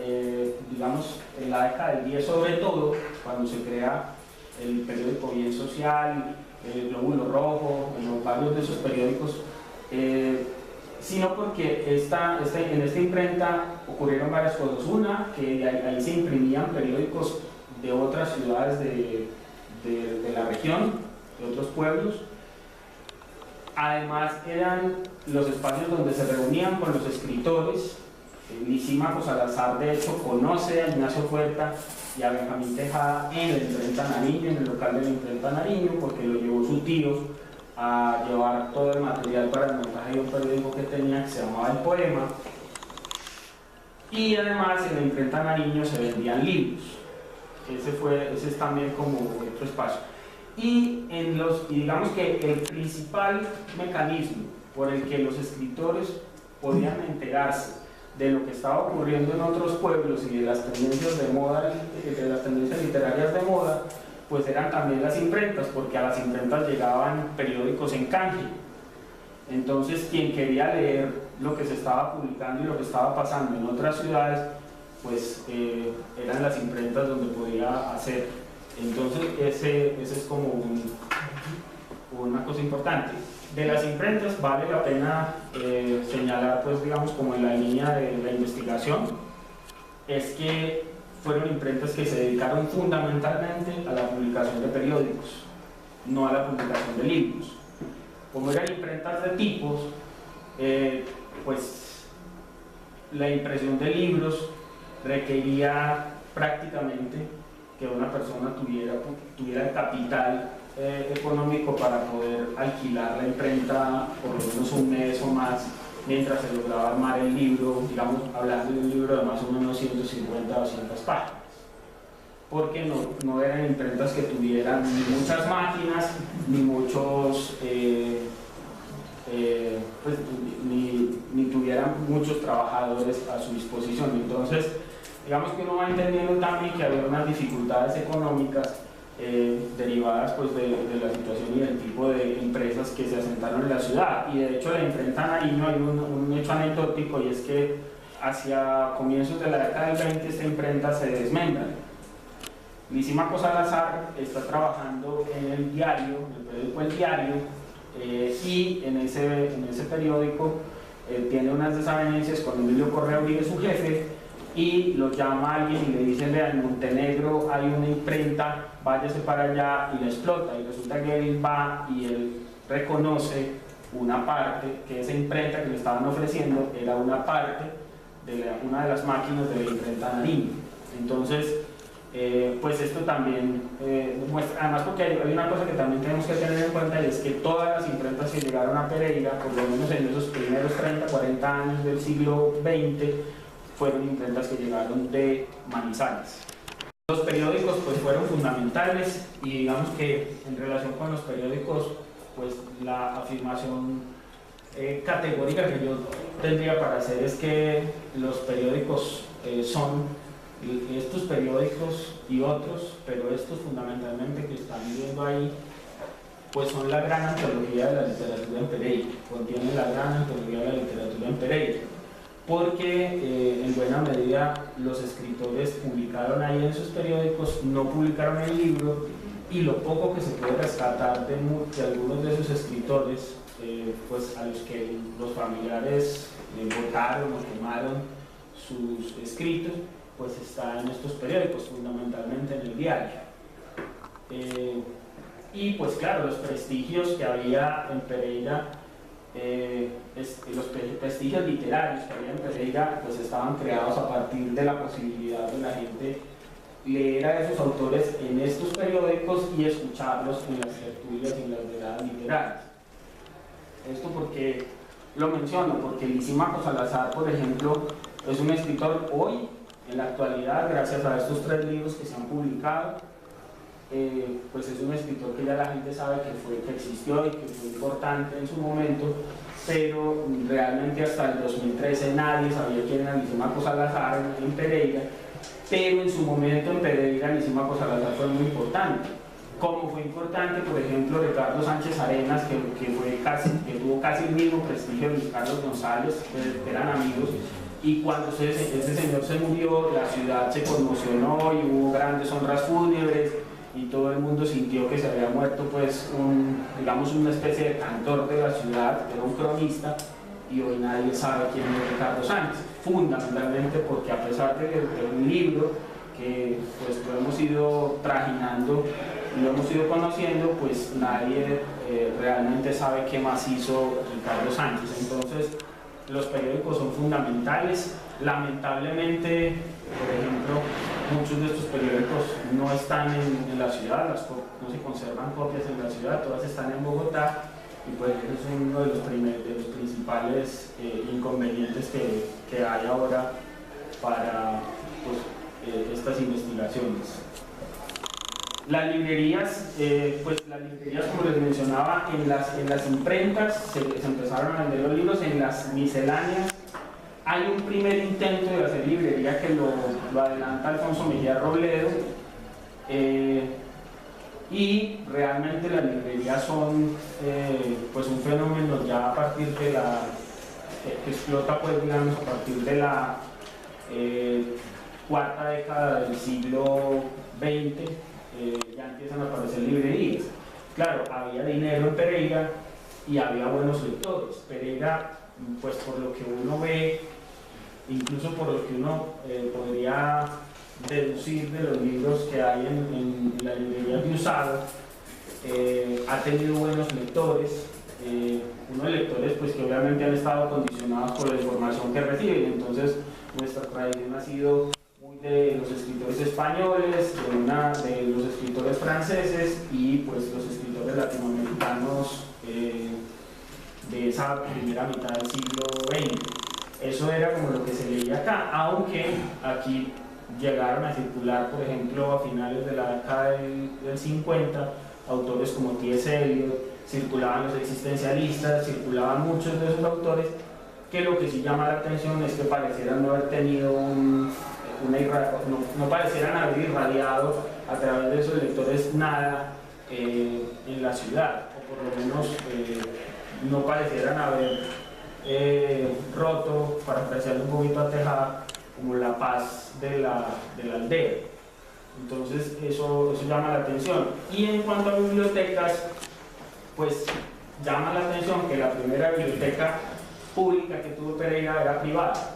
digamos en la década del 10 sobre todo, cuando se crea el periódico Bien Social, el Glóbulo Rojo, varios de esos periódicos, sino porque en esta imprenta ocurrieron varias cosas. Una, que ahí se imprimían periódicos de otras ciudades de la región, de otros pueblos. Además eran los espacios donde se reunían con los escritores. Lisímaco Salazar de hecho conoce a Ignacio Puerta y a Benjamín Tejada en la imprenta Nariño, en el local de la imprenta Nariño, porque lo llevó su tío a llevar todo el material para el montaje de un periódico que tenía que se llamaba El Poema. Y además en la imprenta Nariño se vendían libros. Ese es también como otro espacio. Y digamos que el principal mecanismo por el que los escritores podían enterarse de lo que estaba ocurriendo en otros pueblos y de las tendencias de moda, de las tendencias literarias de moda, pues eran también las imprentas, porque a las imprentas llegaban periódicos en kanji. Entonces quien quería leer lo que se estaba publicando y lo que estaba pasando en otras ciudades, pues eran las imprentas donde podía hacer. Entonces ese es como una cosa importante. De las imprentas vale la pena señalar, pues digamos como en la línea de la investigación, es que fueron imprentas que se dedicaron fundamentalmente a la publicación de periódicos, no a la publicación de libros. Como eran imprentas de tipos, pues la impresión de libros requería prácticamente que una persona tuviera el capital económico para poder alquilar la imprenta por lo menos un mes o más, mientras se lograba armar el libro, digamos, hablando de un libro de más o menos 150 o 200 páginas. Porque no eran imprentas que tuvieran ni muchas máquinas, ni muchos, pues, ni tuvieran muchos trabajadores a su disposición. Entonces, digamos que uno va entendiendo también que había unas dificultades económicas derivadas pues, de la situación y del tipo de empresas que se asentaron en la ciudad. Y de hecho, en la imprenta Nariño hay un hecho anecdótico, y es que hacia comienzos de la década del 20 esta imprenta se desmembra. Lisímaco Salazar está trabajando en el diario, en el periódico El Diario, y en ese periódico tiene unas desavenencias con Emilio Correa Uribe, su jefe, y lo llama a alguien y le dice: vea, en Montenegro hay una imprenta, váyase para allá, y la explota. Y resulta que él va y él reconoce una parte, que esa imprenta que le estaban ofreciendo era una parte de una de las máquinas de la imprenta Nariño. Entonces, pues esto también muestra, además porque hay una cosa que también tenemos que tener en cuenta, y es que todas las imprentas que llegaron a Pereira, por lo menos en esos primeros 30, 40 años del siglo XX, fueron imprentas que llegaron de Manizales. Los periódicos pues fueron fundamentales, y digamos que en relación con los periódicos, pues la afirmación categórica que yo tendría para hacer es que los periódicos son estos periódicos y otros, pero estos fundamentalmente que están viendo ahí, pues son la gran antología de la literatura en Pereira, contienen la gran antología de la literatura en Pereira. porque en buena medida los escritores publicaron ahí en sus periódicos, no publicaron el libro, y lo poco que se puede rescatar de algunos de esos escritores, pues a los que los familiares votaron o quemaron sus escritos, pues está en estos periódicos, fundamentalmente en el diario. Y pues claro, los prestigios que había en Pereira, los prestigios literarios que había en Pereira, pues estaban creados a partir de la posibilidad de la gente leer a esos autores en estos periódicos y escucharlos en las tertulias y en las veladas literarias. Esto porque lo menciono, porque Lisímaco Salazar, por ejemplo, es un escritor hoy, en la actualidad, gracias a estos 3 libros que se han publicado, pues es un escritor que ya la gente sabe que existió y que fue importante en su momento, pero realmente hasta el 2013 nadie sabía quién era Lisímaco Salazar en Pereira, pero en su momento en Pereira Lisímaco Salazar fue muy importante. Como fue importante, por ejemplo, Ricardo Sánchez Arenas, que tuvo casi el mismo prestigio de Luis Carlos González, pues eran amigos, y cuando ese señor se murió, la ciudad se conmocionó y hubo grandes honras fúnebres, y todo el mundo sintió que se había muerto, pues, digamos, una especie de cantor de la ciudad, era un cronista, y hoy nadie sabe quién es Ricardo Sánchez, fundamentalmente porque a pesar de un libro que pues lo hemos ido trajinando y lo hemos ido conociendo, pues nadie realmente sabe qué más hizo Ricardo Sánchez. Entonces los periódicos son fundamentales. Lamentablemente, por ejemplo, muchos de estos periódicos no están en la ciudad, no se conservan copias en la ciudad, todas están en Bogotá, y pues es uno de los principales inconvenientes que hay ahora para pues, estas investigaciones. Las librerías, como les mencionaba, en las imprentas se empezaron a vender los libros, en las misceláneas hay un primer intento de hacer librería que lo adelanta Alfonso Mejía Robledo, y realmente las librerías son pues un fenómeno ya a partir de que explota, pues digamos, a partir de la cuarta década del siglo XX. Ya empiezan a aparecer librerías. Claro, había dinero en Pereira y había buenos lectores. Pereira, pues por lo que uno ve, incluso por lo que uno podría deducir de los libros que hay en la librería de Usado, ha tenido buenos lectores, unos lectores pues que obviamente han estado condicionados por la información que reciben. Entonces nuestra tradición ha sido muy de los escritores españoles, de los escritores franceses y pues los escritores latinoamericanos de esa primera mitad del siglo XX. Eso era como lo que se leía acá, aunque aquí llegaron a circular, por ejemplo, a finales de la década del 50, autores como T.S. Eliot, circulaban los existencialistas, circulaban muchos de esos autores, que lo que sí llama la atención es que parecieran no haber tenido no parecieran haber irradiado a través de esos lectores nada en la ciudad, o por lo menos no parecieran haber roto, para apreciarlo un poquito a Tejada, como la paz de la aldea. Entonces eso llama la atención. Y en cuanto a bibliotecas, pues llama la atención que la primera biblioteca pública que tuvo Pereira era privada,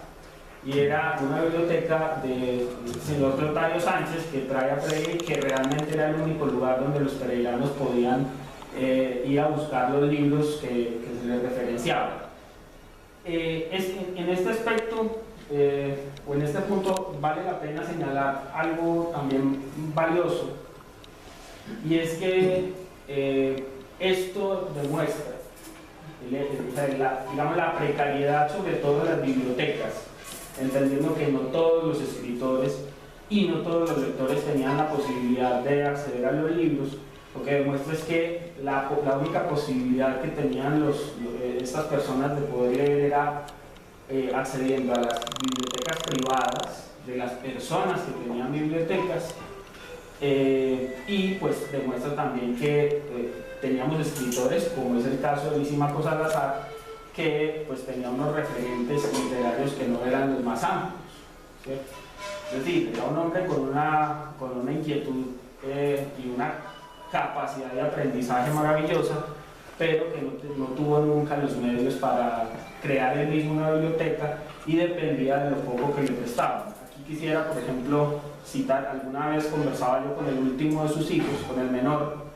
y era una biblioteca del señor Clotario Sánchez, que trae a Pereira y que realmente era el único lugar donde los pereiranos podían ir a buscar los libros que se les referenciaban. En este aspecto, o en este punto, vale la pena señalar algo también valioso, y es que esto demuestra digamos, la precariedad sobre todo de las bibliotecas, entendiendo que no todos los escritores y no todos los lectores tenían la posibilidad de acceder a los libros. Lo que demuestra es que la única posibilidad que tenían estas personas de poder leer era accediendo a las bibliotecas privadas de las personas que tenían bibliotecas, y pues demuestra también que teníamos escritores, como es el caso de Lisímaco Salazar, que pues tenía unos referentes literarios que no eran los más amplios, ¿cierto? Es decir, era un hombre con una inquietud y una capacidad de aprendizaje maravillosa, pero que no tuvo nunca los medios para crear él mismo una biblioteca y dependía de lo poco que le prestaban. Aquí quisiera, por ejemplo, citar, alguna vez conversaba yo con el último de sus hijos, con el menor,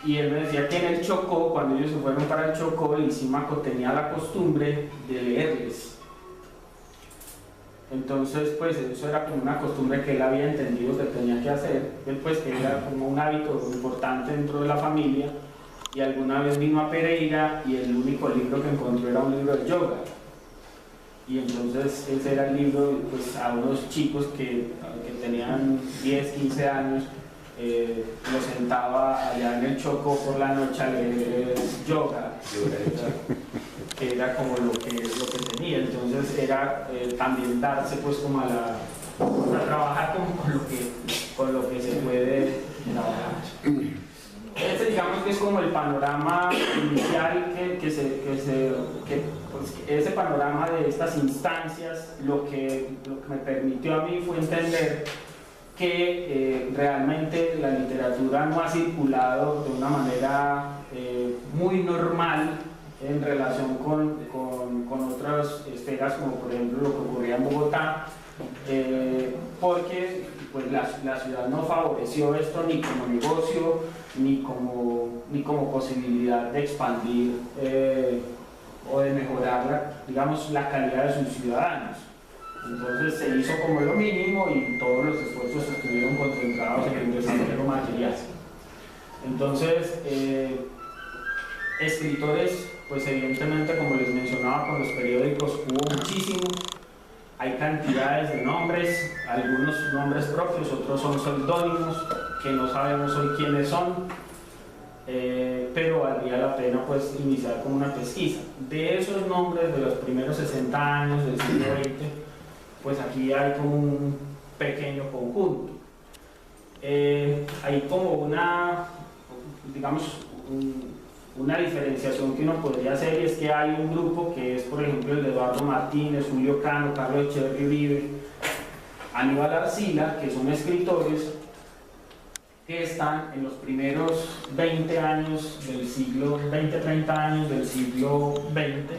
y él me decía que en el Chocó, cuando ellos se fueron para el Chocó, el Lisímaco tenía la costumbre de leerles. Entonces, pues eso era como una costumbre que él había entendido que tenía que hacer. Él pues era como un hábito importante dentro de la familia, y alguna vez vino a Pereira y el único libro que encontró era un libro de yoga. Y entonces ese era el libro, pues a unos chicos que tenían 10, 15 años, los sentaba allá en el Chocó por la noche a leer yoga, que era como lo que tenía. Entonces era también darse pues como a trabajar como con lo que se puede trabajar. Ese digamos que es como el panorama inicial pues, ese panorama de estas instancias lo que me permitió a mí fue entender que realmente la literatura no ha circulado de una manera muy normal en relación con otras esferas, como por ejemplo lo que ocurría en Bogotá, porque pues, la ciudad no favoreció esto ni como negocio, ni como posibilidad de expandir o de mejorar digamos, la calidad de sus ciudadanos. Entonces se hizo como lo mínimo y todos los esfuerzos estuvieron concentrados en el desarrollo material. Entonces, escritores, pues evidentemente, como les mencionaba con los periódicos, hubo muchísimos. Hay cantidades de nombres, algunos nombres propios, otros son seudónimos, que no sabemos hoy quiénes son, pero valdría la pena pues iniciar con una pesquisa. De esos nombres de los primeros 60 años del siglo XX, pues aquí hay como un pequeño conjunto. Hay como una, digamos, una diferenciación que uno podría hacer, y es que hay un grupo que es, por ejemplo, el de Eduardo Martínez, Julio Cano, Carlos Echeverri Uribe, Aníbal Arcila, que son escritores que están en los primeros 20 años del siglo, 20-30 años del siglo XX,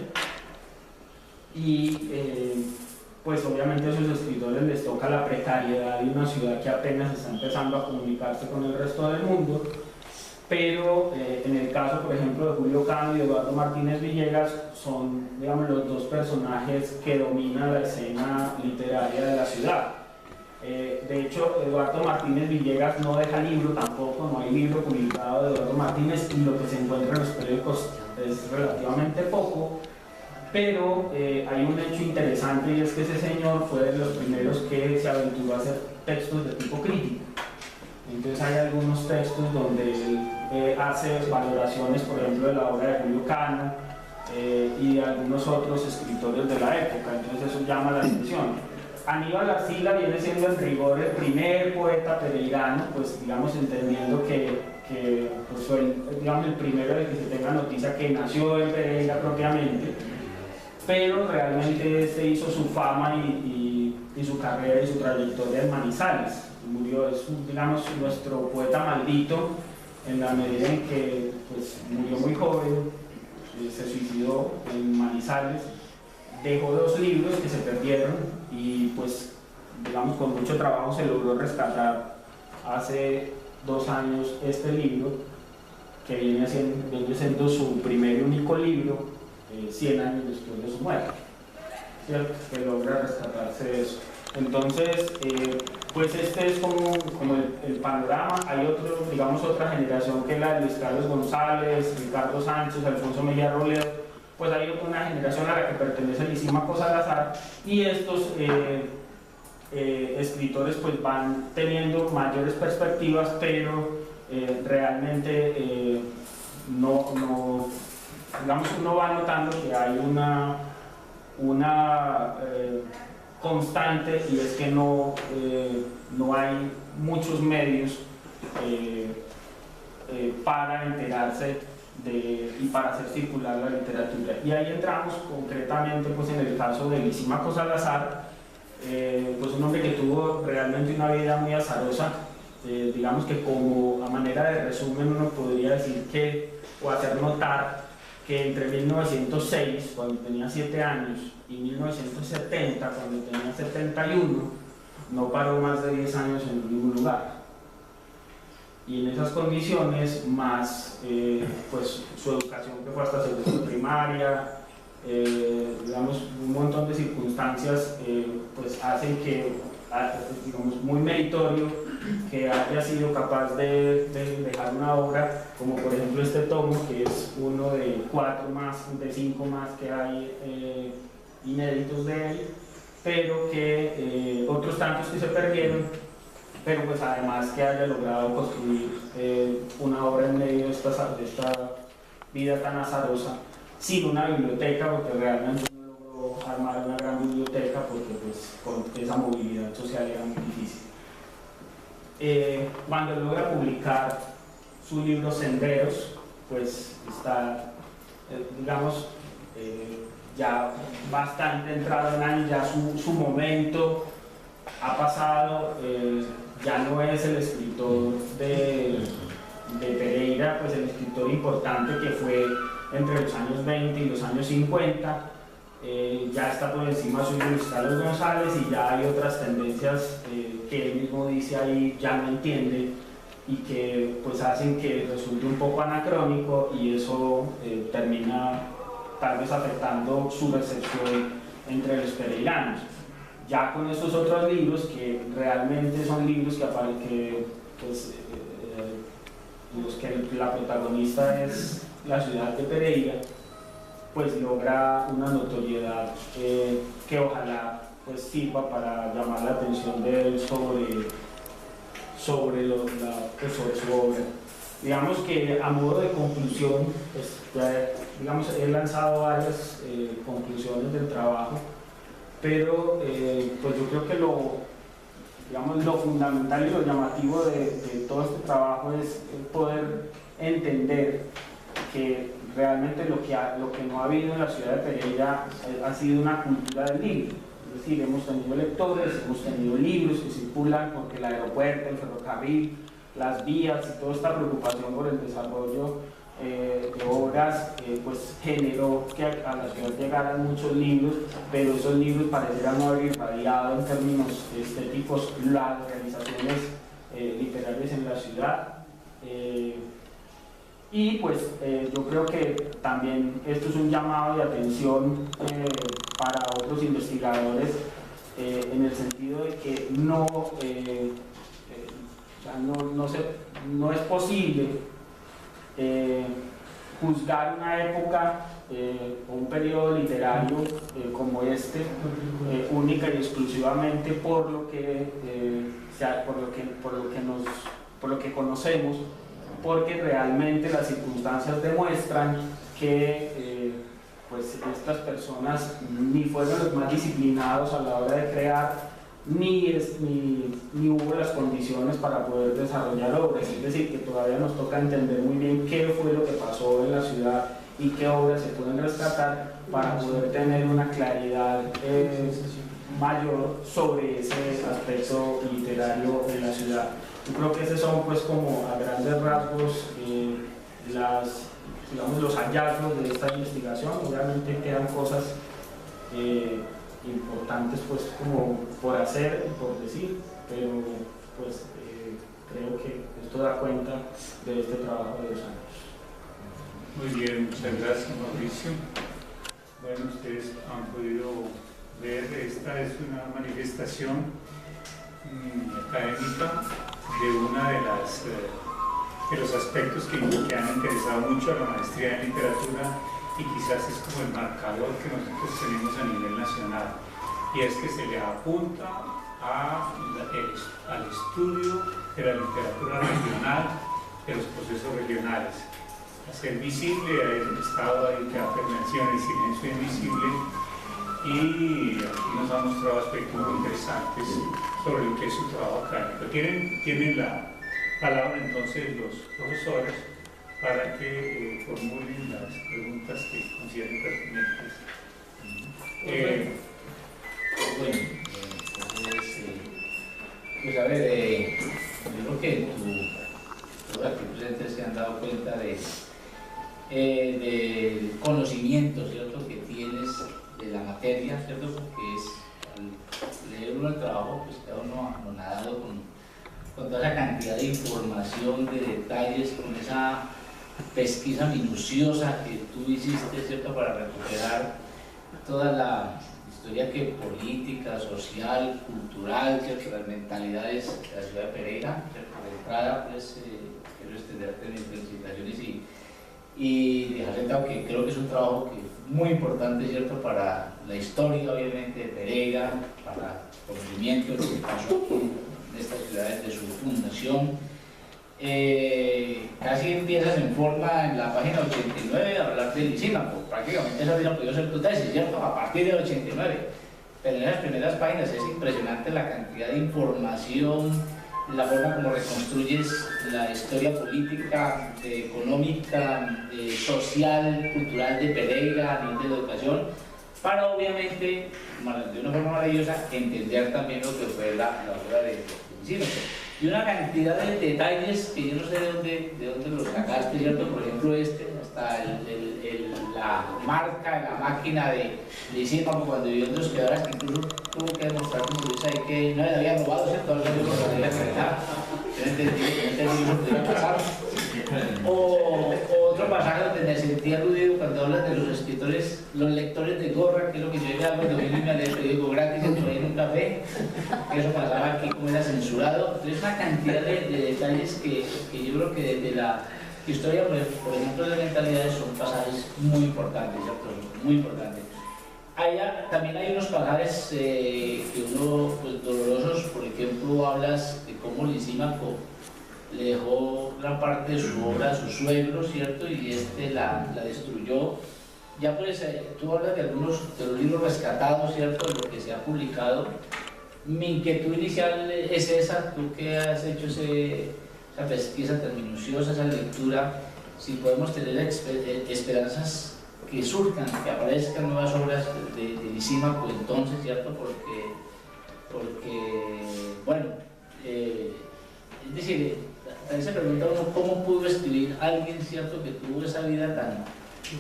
y pues obviamente a esos escritores les toca la precariedad de una ciudad que apenas está empezando a comunicarse con el resto del mundo. Pero en el caso, por ejemplo, de Julio Cano y Eduardo Martínez Villegas, son, digamos, los dos personajes que dominan la escena literaria de la ciudad. De hecho, Eduardo Martínez Villegas no deja libro tampoco, no hay libro publicado de Eduardo Martínez, y lo que se encuentra en los periódicos es relativamente poco, pero hay un hecho interesante, y es que ese señor fue de los primeros que se aventuró a hacer textos de tipo crítico. Entonces hay algunos textos donde él hace valoraciones, por ejemplo, de la obra de Julio Cano y de algunos otros escritores de la época, entonces eso llama la atención. Aníbal Arcila viene siendo en rigor el primer poeta pereirano, pues digamos entendiendo que pues, fue digamos, el primero de que se tenga noticia que nació en Pereira propiamente, pero realmente se hizo su fama y su carrera y su trayectoria en Manizales. Murió, es digamos nuestro poeta maldito, en la medida en que pues, murió muy joven, se suicidó en Manizales, dejó 2 libros que se perdieron y pues digamos con mucho trabajo se logró rescatar hace 2 años este libro, que viene siendo su primer y único libro 100 años después de su muerte, ¿cierto? Que logra rescatarse de eso. Entonces, pues este es como el panorama. Hay otra generación que es la de Luis Carlos González, Ricardo Sánchez, Alfonso Mejía Robledo. Pues hay una generación a la que pertenece Lisímaco Salazar, y estos escritores pues van teniendo mayores perspectivas, pero realmente digamos, uno va notando que hay una constante, y es que no hay muchos medios para enterarse y para hacer circular la literatura. Y ahí entramos concretamente pues, en el caso de Lisímaco Salazar, pues un hombre que tuvo realmente una vida muy azarosa. Digamos que como a manera de resumen uno podría decir que, o hacer notar que entre 1906, cuando tenía 7 años, y 1970, cuando tenía 71, no paró más de 10 años en ningún lugar. Y en esas condiciones, más pues, su educación que fue hasta segundo primaria, digamos, un montón de circunstancias pues hacen que, digamos, muy meritorio que haya sido capaz de dejar una obra como por ejemplo este tomo, que es uno de 4 más, de 5 más que hay inéditos de él, pero que otros tantos que se perdieron, pero pues además que haya logrado construir una obra en medio de esta vida tan azarosa, sin una biblioteca, porque realmente no logró armar una gran biblioteca, porque pues con esa movilidad social era muy difícil. Cuando logra publicar su libro Senderos, pues está, digamos, ya bastante entrado en años, ya su momento ha pasado, ya no es el escritor de Pereira, pues el escritor importante que fue entre los años 20 y los años 50, ya está por encima suyo Luis Carlos González, y ya hay otras tendencias que él mismo dice ahí ya no entiende, y que pues hacen que resulte un poco anacrónico, y eso termina tal vez afectando su recepción entre los pereiranos. Ya con estos otros libros, que realmente son libros que pues, los que la protagonista es la ciudad de Pereira, pues logra una notoriedad que ojalá pues sirva para llamar la atención de él sobre su obra. Digamos que a modo de conclusión, pues, digamos, he lanzado varias conclusiones del trabajo, pero pues yo creo que lo fundamental y lo llamativo de todo este trabajo es poder entender que realmente lo que no ha habido en la ciudad de Pereira ha sido una cultura del libro. Es decir, hemos tenido lectores, hemos tenido libros que circulan porque el aeropuerto, el ferrocarril, las vías y toda esta preocupación por el desarrollo de obras pues generó que a la ciudad llegaran muchos libros, pero esos libros parecieran no haber irradiado en términos estéticos las realizaciones literarias en la ciudad. Y pues yo creo que también esto es un llamado de atención para otros investigadores, en el sentido de que no es posible juzgar una época o un periodo literario como este única y exclusivamente por lo que conocemos, porque realmente las circunstancias demuestran que pues estas personas ni fueron los más disciplinados a la hora de crear, ni hubo las condiciones para poder desarrollar obras. Es decir, que todavía nos toca entender muy bien qué fue lo que pasó en la ciudad y qué obras se pueden rescatar para poder tener una claridad mayor sobre ese aspecto literario de la ciudad. Yo creo que esos son, pues, como a grandes rasgos los hallazgos de esta investigación. Obviamente quedan cosas importantes, pues, como por hacer y por decir, pero pues creo que esto da cuenta de este trabajo de 2 años. Muy bien, muchas gracias, Mauricio. Bueno, ustedes han podido ver, esta es una manifestación académica de una de los aspectos que han interesado mucho a la maestría en literatura, y quizás es como el marcador que nosotros tenemos a nivel nacional, y es que se le apunta al estudio de la literatura regional, de los procesos regionales, hacer visible el estado ahí que hace mención, el silencio invisible, y aquí nos ha mostrado aspectos muy interesantes sobre lo que es su trabajo académico. Tienen la palabra entonces los profesores para que formulen las preguntas que consideren pertinentes. Bueno, entonces, pues a ver, yo creo que todos aquí presentes se han dado cuenta del conocimiento, ¿cierto?, que tienes de la materia, ¿cierto?, porque es, al leer uno el trabajo, pues queda uno anonadado con toda esa cantidad de información, de detalles, con esa pesquisa minuciosa que tú hiciste, ¿cierto?, para recuperar toda la historia que política, social, cultural, ¿cierto?, las mentalidades de la ciudad de Pereira, ¿cierto? De entrada, pues, quiero extenderte mis felicitaciones y dejar sentado que creo que es un trabajo que es muy importante, ¿cierto?, para la historia, obviamente, de Pereira, para el conocimiento de lo que pasó con estas ciudades de su fundación. Casi empiezas en forma en la página 89 a hablar del Lisímaco, prácticamente esa hubiera podido ser tu tesis, ¿cierto?, a partir del 89, pero en esas primeras páginas es impresionante la cantidad de información, la forma como reconstruyes la historia política, económica, social, cultural de Pereira a nivel de la educación, para obviamente, de una forma maravillosa, entender también lo que fue la obra de Lisímaco. Y una cantidad de detalles que yo no sé de dónde los sacaste, ¿cierto? Por ejemplo, hasta la marca de la máquina de Lisímaco cuando vivió en Dos Quebradas, que incluso tuvo que demostrar como Luis ahí que no le había robado, ¿cierto? Algo que no había enfrentado. Yo no entendí que eso podía pasar. O otro pasaje donde me sentí aludido cuando hablas de los escritores, los lectores de gorra, que es lo que yo iba cuando vine y me leí el periódico gratis en un café, que eso pasaba aquí como era censurado. Entonces una cantidad de detalles que yo creo que desde la historia, por ejemplo, de mentalidades son pasajes muy importantes, ¿cierto? Muy importantes. También hay unos pasajes que uno, pues, dolorosos. Por ejemplo, hablas de cómo Lisímaco le dejó gran parte de su obra a su suegro, ¿cierto? Y la destruyó. Ya pues, tú hablas de algunos de los libros rescatados, ¿cierto?, de lo que se ha publicado. Mi inquietud inicial es esa, tú que has hecho esa pesquisa tan minuciosa, esa lectura, si podemos tener esperanzas que surjan, que aparezcan nuevas obras de Lisímaco entonces, ¿cierto? Porque bueno, es decir, también se pregunta uno cómo pudo escribir alguien, ¿cierto?, que tuvo esa vida tan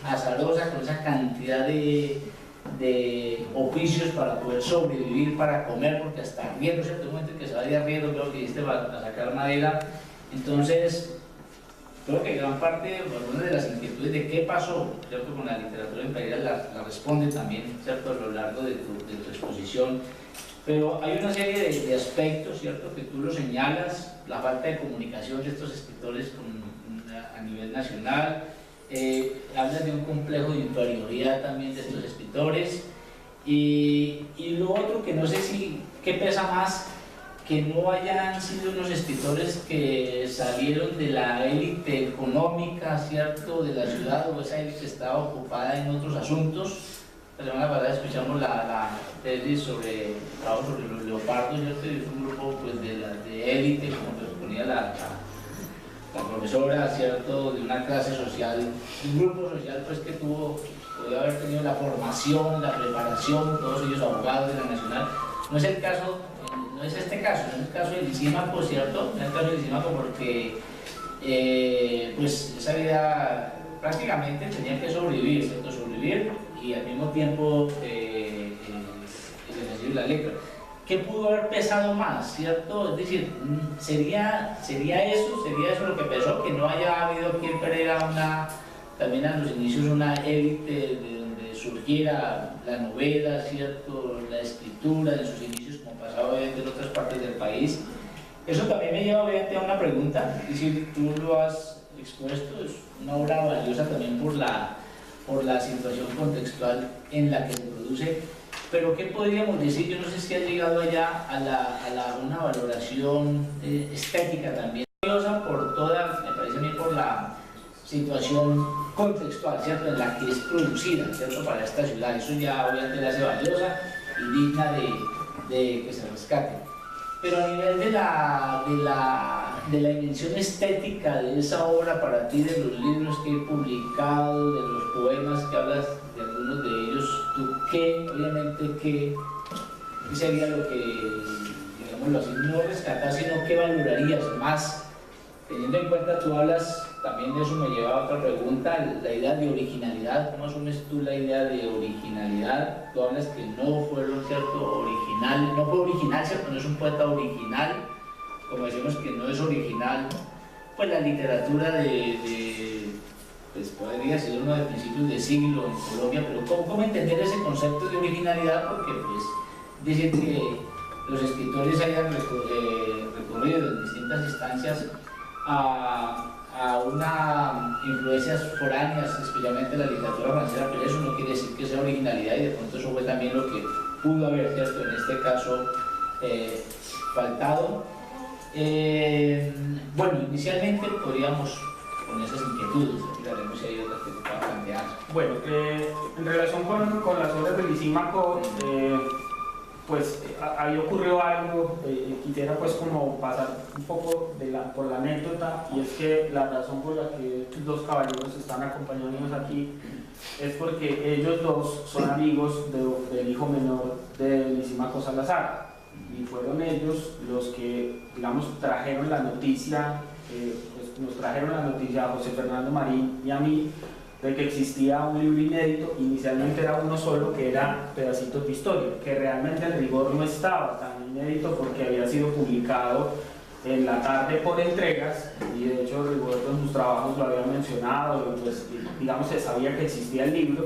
azarosa, con esa cantidad de oficios para poder sobrevivir, para comer, porque hasta arriendo, ¿cierto? Un momento en que se va de arriendo, creo que dijiste, para sacar madera. Entonces, creo que gran parte, algunas de las inquietudes de qué pasó, ¿cierto?, con la literatura en Pereira la responde también, ¿cierto?, a lo largo de tu exposición. Pero hay una serie de aspectos, ¿cierto?, que tú lo señalas, la falta de comunicación de estos escritores a nivel nacional, hablas de un complejo de inferioridad también de estos escritores, y lo otro que no sé qué pesa más, que no hayan sido unos escritores que salieron de la élite económica, ¿cierto?, de la ciudad, o esa élite estaba ocupada en otros asuntos. La semana pasada escuchamos la tesis sobre trabajo sobre los leopardos, ¿cierto? Y es un grupo, pues, de élite, como lo ponía la profesora, ¿cierto?, de una clase social, un grupo social, pues, que podía haber tenido la formación, la preparación, todos ellos abogados de la Nacional. No es el caso, no es este caso, no es el caso de Lisímaco, ¿cierto? No es el caso de Lisímaco porque pues esa vida prácticamente tenía que sobrevivir, ¿cierto? Sobrevivir y al mismo tiempo recibir la letra. ¿Qué pudo haber pesado más, cierto? Es decir, ¿sería eso lo que pesó? Que no haya habido aquí en Pereira también a los inicios una élite de donde surgiera la novela, cierto, la escritura en sus inicios, como pasaba obviamente en otras partes del país. Eso también me lleva obviamente a una pregunta, es decir, tú lo has expuesto, es una obra valiosa también por la situación contextual en la que se produce, pero ¿qué podríamos decir? Yo no sé si ha llegado allá a una valoración estética también, valiosa por toda, me parece a mí, por la situación contextual, ¿cierto?, en la que es producida, ¿cierto?, para esta ciudad. Eso ya obviamente la hace valiosa y digna de que se rescate. Pero a nivel de la dimensión estética de esa obra para ti, de los libros que he publicado, de los poemas que hablas de algunos de ellos, ¿tú qué, obviamente, qué sería lo que, digámoslo así, no rescatar, sino qué valorarías más? Teniendo en cuenta, tú hablas, también de eso me lleva a otra pregunta, la idea de originalidad. ¿Cómo asumes tú la idea de originalidad? Tú hablas que no fueron, ¿cierto?, original, no fue original, ¿cierto?, no es un poeta original, como decimos que no es original, pues la literatura pues podría ser uno de principios de siglo en Colombia, pero ¿cómo entender ese concepto de originalidad? Porque pues dicen que los escritores hayan recorrido en distintas instancias a una influencias foráneas, especialmente la literatura francesa, pero eso no quiere decir que sea originalidad, y de pronto eso fue también lo que pudo haber, ¿cierto?, en este caso faltado. Bueno, inicialmente podríamos con esas inquietudes, miraremos si hay otras que te puedan plantear. Bueno, en relación con las obras de Lisímaco, pues ahí ocurrió algo, quisiera pues como pasar un poco por la anécdota, y es que la razón por la que estos dos caballeros están acompañándonos aquí es porque ellos dos son amigos del hijo menor de Lisímaco Salazar, y fueron ellos los que, digamos, trajeron la noticia, pues nos trajeron la noticia a José Fernando Marín y a mí, de que existía un libro inédito. Inicialmente era uno solo, que era Pedacitos de Historia, que realmente en rigor no estaba tan inédito porque había sido publicado en la tarde por entregas, y de hecho Rigoberto en sus trabajos lo había mencionado, pues digamos se sabía que existía el libro.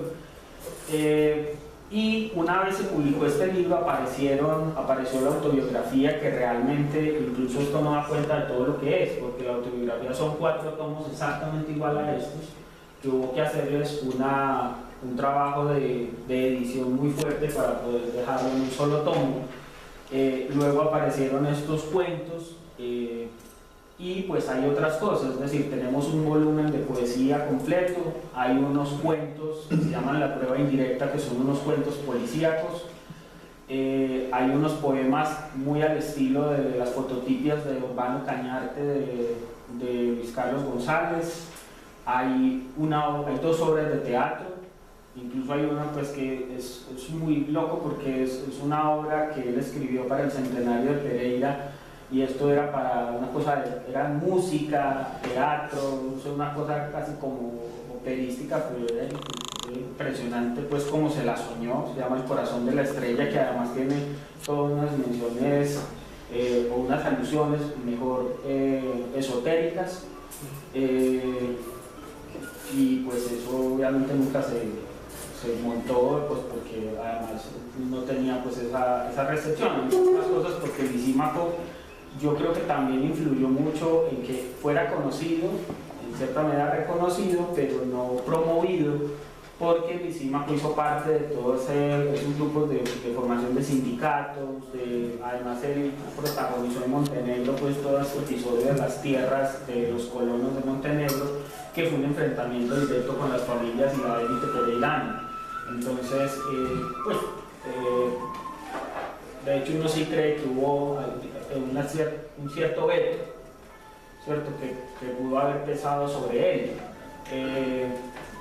Y una vez se publicó este libro apareció la autobiografía, que realmente incluso esto no da cuenta de todo lo que es, porque la autobiografía son 4 tomos exactamente igual a estos, que hubo que hacerles un trabajo de edición muy fuerte para poder dejarlo en un solo tomo. Luego aparecieron estos cuentos, y pues hay otras cosas, es decir, tenemos un volumen de poesía completo, hay unos cuentos que se llaman La Prueba Indirecta, que son unos cuentos policíacos, hay unos poemas muy al estilo de las fototipias de Urbano Cañarte de Luis Carlos González. Hay 2 obras de teatro, incluso hay una pues que es muy loco porque es una obra que él escribió para el centenario de Pereira, y esto era para una cosa, era música, teatro, una cosa casi como operística, pero era impresionante pues como se la soñó. Se llama El Corazón de la Estrella, que además tiene todas unas menciones o unas alusiones mejor esotéricas. Y pues eso obviamente nunca se montó, pues porque además no tenía pues esa recepción, entre otras cosas porque Lisímaco yo creo que también influyó mucho en que fuera conocido, en cierta manera reconocido, pero no promovido, porque Lisímaco hizo parte de todos esos grupos de formación de sindicatos, además él protagonizó en Montenegro pues todo este episodio de las tierras de los colonos de Montenegro, que fue un enfrentamiento directo con las familias y la élite pereirana. Entonces, de hecho uno sí cree que hubo un cierto veto, ¿cierto?, que pudo haber pesado sobre él,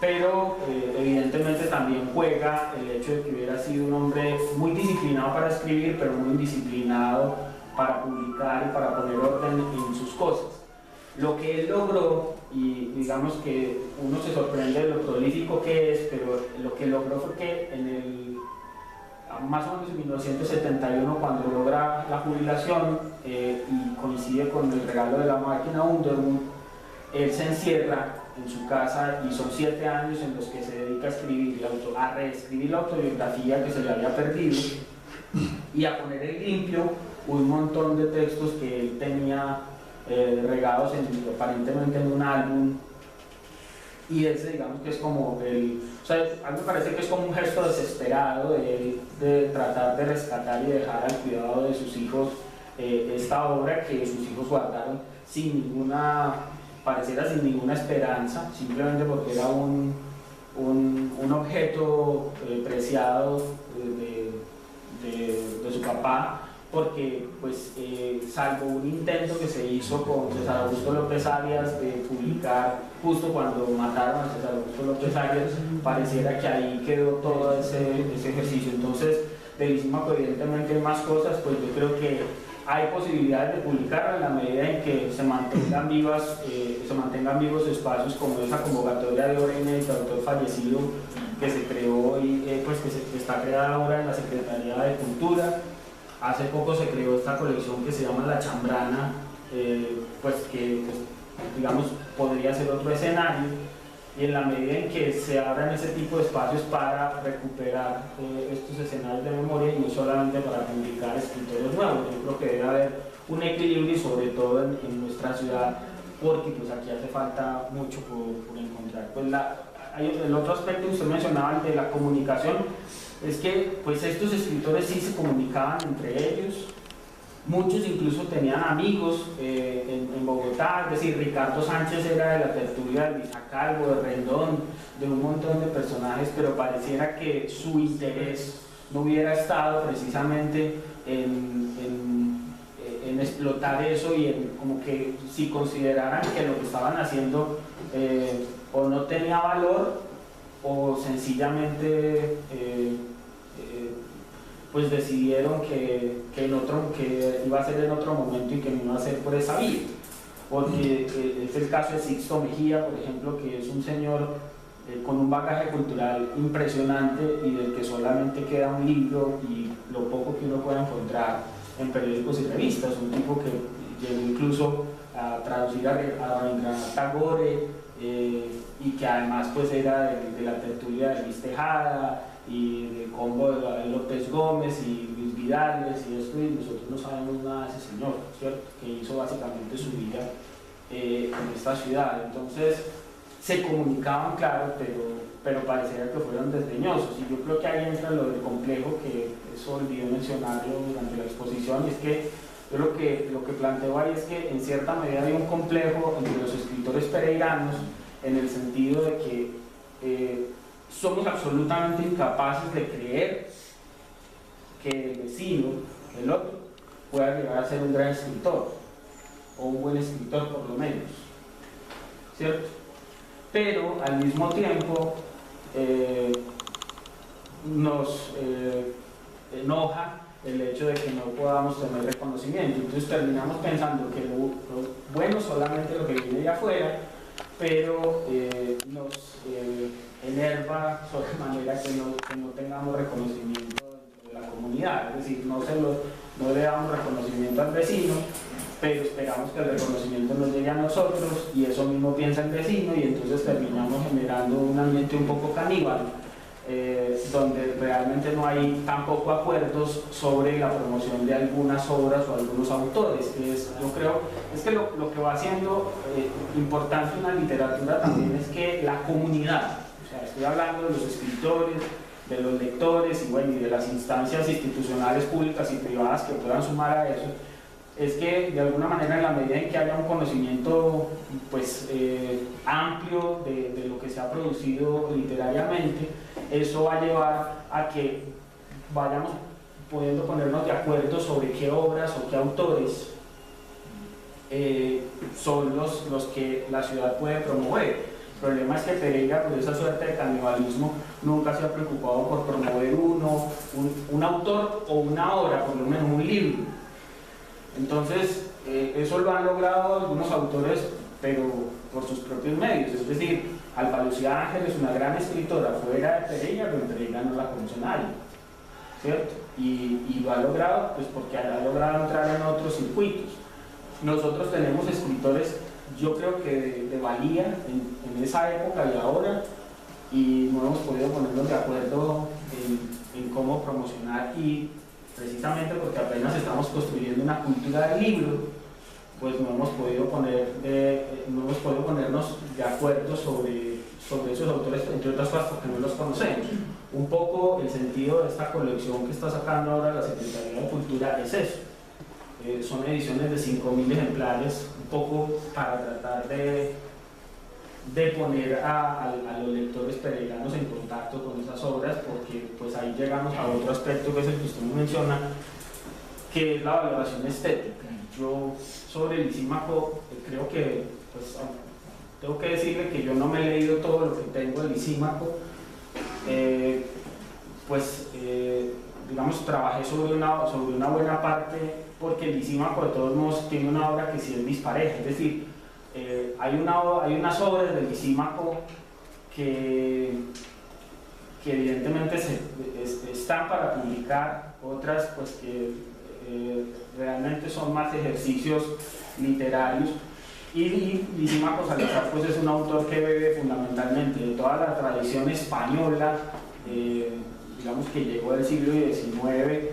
pero evidentemente también juega el hecho de que hubiera sido un hombre muy disciplinado para escribir, pero muy indisciplinado para publicar y para poner orden en sus cosas. Lo que él logró, y digamos que uno se sorprende de lo prolífico que es, pero lo que logró fue que más o menos en 1971, cuando logra la jubilación y coincide con el regalo de la máquina Underwood, él se encierra en su casa y son 7 años en los que se dedica a reescribir la autobiografía que se le había perdido y a poner en limpio un montón de textos que él tenía regados aparentemente en un álbum. Y ese, digamos que es como a mí me parece que es como un gesto desesperado de tratar de rescatar y dejar al cuidado de sus hijos esta obra que sus hijos guardaron pareciera sin ninguna esperanza, simplemente porque era un objeto preciado de su papá, porque pues salvo un intento que se hizo con César Augusto López Arias de publicar justo cuando mataron a César Augusto López Arias, pareciera que ahí quedó todo ese ejercicio. Entonces, del Lisímaco evidentemente hay más cosas, pues yo creo que hay posibilidades de publicarlo en la medida en que se mantengan vivos espacios como esa convocatoria de obra inédita de autor fallecido que se creó y pues que está creada ahora en la Secretaría de Cultura. Hace poco se creó esta colección que se llama La Chambrana, pues que pues, digamos podría ser otro escenario, y en la medida en que se abran ese tipo de espacios para recuperar estos escenarios de memoria y no solamente para publicar escritores nuevos, yo creo que debe haber un equilibrio y sobre todo en nuestra ciudad, porque pues aquí hace falta mucho por encontrar. Pues el otro aspecto que usted mencionaba, el de la comunicación, es que pues estos escritores sí se comunicaban entre ellos, muchos incluso tenían amigos en Bogotá, es decir, Ricardo Sánchez era de la tertulia de Luisa Calvo, de Rendón, de un montón de personajes, pero pareciera que su interés no hubiera estado precisamente en explotar eso y en como que si consideraran que lo que estaban haciendo o no tenía valor o sencillamente pues decidieron que iba a ser en otro momento y que no iba a ser por esa vía, porque es el caso de Sixto Mejía, por ejemplo, que es un señor con un bagaje cultural impresionante y del que solamente queda un libro y lo poco que uno puede encontrar en periódicos y revistas, un tipo que llegó incluso a traducir a Rabindranath Tagore y que además pues era de la tertulia de Luis Tejada y del combo de Gabriel López Gómez y Luis Vidales y esto, y nosotros no sabemos nada de ese señor, ¿cierto? Que hizo básicamente su vida en esta ciudad. Entonces se comunicaban, claro, pero pareciera que fueron desdeñosos, y yo creo que ahí entra lo del complejo que eso olvidé mencionarlo durante la exposición, y es que yo lo que planteo ahí es que en cierta medida hay un complejo entre los escritores pereiranos en el sentido de que somos absolutamente incapaces de creer que el vecino, el otro, pueda llegar a ser un gran escritor, o un buen escritor por lo menos, ¿cierto? Pero al mismo tiempo nos enoja el hecho de que no podamos tener reconocimiento. Entonces terminamos pensando que lo bueno solamente lo que viene de afuera, pero nos enerva sobremanera que no tengamos reconocimiento dentro de la comunidad, es decir, no le damos reconocimiento al vecino, pero esperamos que el reconocimiento nos llegue a nosotros y eso mismo piensa el vecino, y entonces terminamos generando un ambiente un poco caníbal, donde realmente no hay tampoco acuerdos sobre la promoción de algunas obras o algunos autores. Yo creo que lo que va siendo importante en la literatura también es que la comunidad, o sea, estoy hablando de los escritores, de los lectores y, bueno, y de las instancias institucionales públicas y privadas que puedan sumar a eso, es que de alguna manera en la medida en que haya un conocimiento pues, amplio de lo que se ha producido literariamente, eso va a llevar a que vayamos pudiendo ponernos de acuerdo sobre qué obras o qué autores son los que la ciudad puede promover. El problema es que Pereira, por esa suerte de canibalismo, nunca se ha preocupado por promover un autor o una obra, por lo menos un libro. Entonces, eso lo han logrado algunos autores, pero por sus propios medios. Es decir, Alba Lucía Ángel es una gran escritora fuera de Pereira, pero en Pereira no la conoce nadie, ¿cierto? Y lo ha logrado pues porque ha logrado entrar en otros circuitos. Nosotros tenemos escritores, yo creo que de valía en esa época y ahora, y no hemos podido ponernos de acuerdo en cómo promocionar, y precisamente porque apenas estamos construyendo una cultura del libro, pues no hemos podido ponernos de acuerdo sobre esos autores, entre otras cosas porque no los conocemos. Un poco el sentido de esta colección que está sacando ahora la Secretaría de Cultura es eso. Son ediciones de 5.000 ejemplares, un poco para tratar de poner a los lectores pereiranos en contacto con esas obras, porque pues ahí llegamos a otro aspecto que es el que usted menciona, que es la valoración estética. Yo sobre el Lisímaco creo que, pues, tengo que decirle que yo no me he leído todo lo que tengo del Lisímaco, digamos, trabajé sobre una buena parte, porque el Lisímaco de todos modos tiene una obra que sí es dispareja, es decir, hay unas obras del Lisímaco que evidentemente están para publicar, otras pues que realmente son más ejercicios literarios, y Lisímaco Salazar pues es un autor que bebe fundamentalmente de toda la tradición española, digamos que llegó del siglo XIX,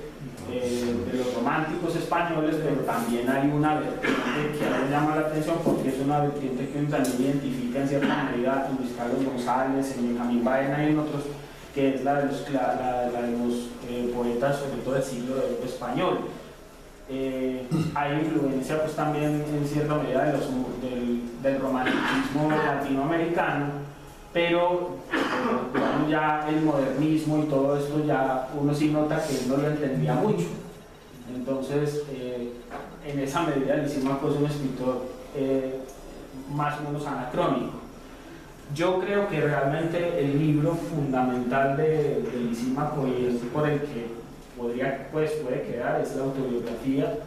de los románticos españoles, pero también hay una vertiente que a mí me llama la atención porque es una vertiente que uno también identifica en cierta medida en Luis Carlos González, en Benjamín Baena y en otros, que es la de los poetas, sobre todo del siglo español. Hay influencia pues también en cierta medida del romanticismo latinoamericano, pero digamos ya el modernismo y todo esto ya uno sí nota que él no lo entendía mucho. Entonces, en esa medida Lisímaco es un escritor más o menos anacrónico. Yo creo que realmente el libro fundamental de Lisímaco, y es por el que puede quedar, es la autobiografía,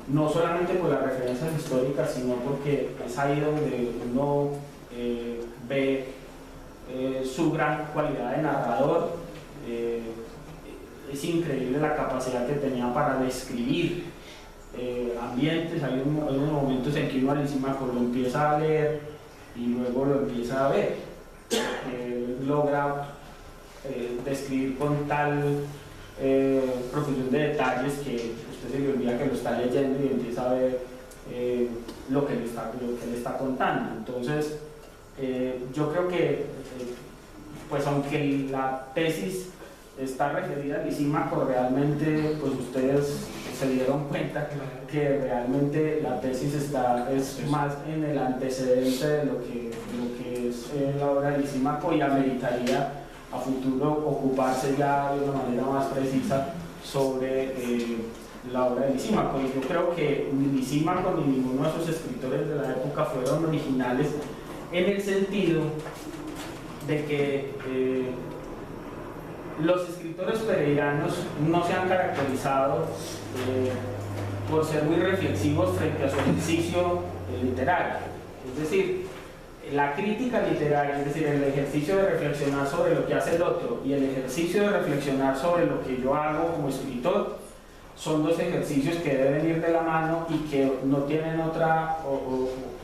no solamente por las referencias históricas, sino porque es ahí donde uno ve su gran cualidad de narrador. Es increíble la capacidad que tenía para describir ambientes. Hay unos momentos en que uno a Lisímaco lo empieza a leer y luego lo empieza a ver. Logra describir con tal profusión de detalles que usted se le olvida que lo está leyendo y empieza a ver lo que le está contando. Entonces, yo creo que, pues aunque la tesis está referida a Lisímaco, realmente pues ustedes se dieron cuenta que realmente la tesis es más en el antecedente de lo que es la obra de Lisímaco, y ameritaría a futuro ocuparse ya de una manera más precisa sobre la obra de Lisímaco. Y yo creo que ni Lisímaco ni ninguno de esos escritores de la época fueron originales, en el sentido de que los escritores pereiranos no se han caracterizado por ser muy reflexivos frente a su ejercicio literario. Es decir, la crítica literaria, es decir, el ejercicio de reflexionar sobre lo que hace el otro y el ejercicio de reflexionar sobre lo que yo hago como escritor, son dos ejercicios que deben ir de la mano y que no tienen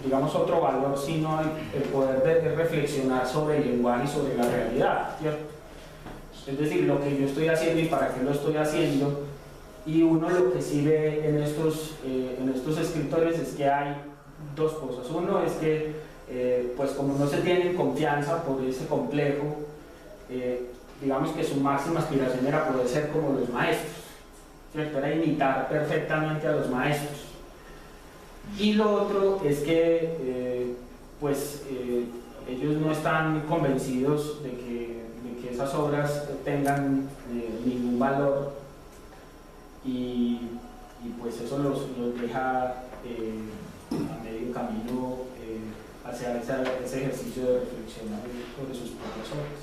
digamos otro valor, sino el poder de reflexionar sobre el lenguaje y sobre la realidad, ¿cierto? Es decir, lo que yo estoy haciendo y para qué lo estoy haciendo. Y uno lo que sí ve en estos escritores es que hay dos cosas. Uno es que, pues como no se tienen confianza por ese complejo, digamos que su máxima aspiración era poder ser como los maestros, ¿cierto? Era imitar perfectamente a los maestros. Y lo otro es que, ellos no están convencidos de que esas obras tengan ningún valor, y pues eso los deja a medio camino hacia ese ejercicio de reflexionar sobre sus propias obras.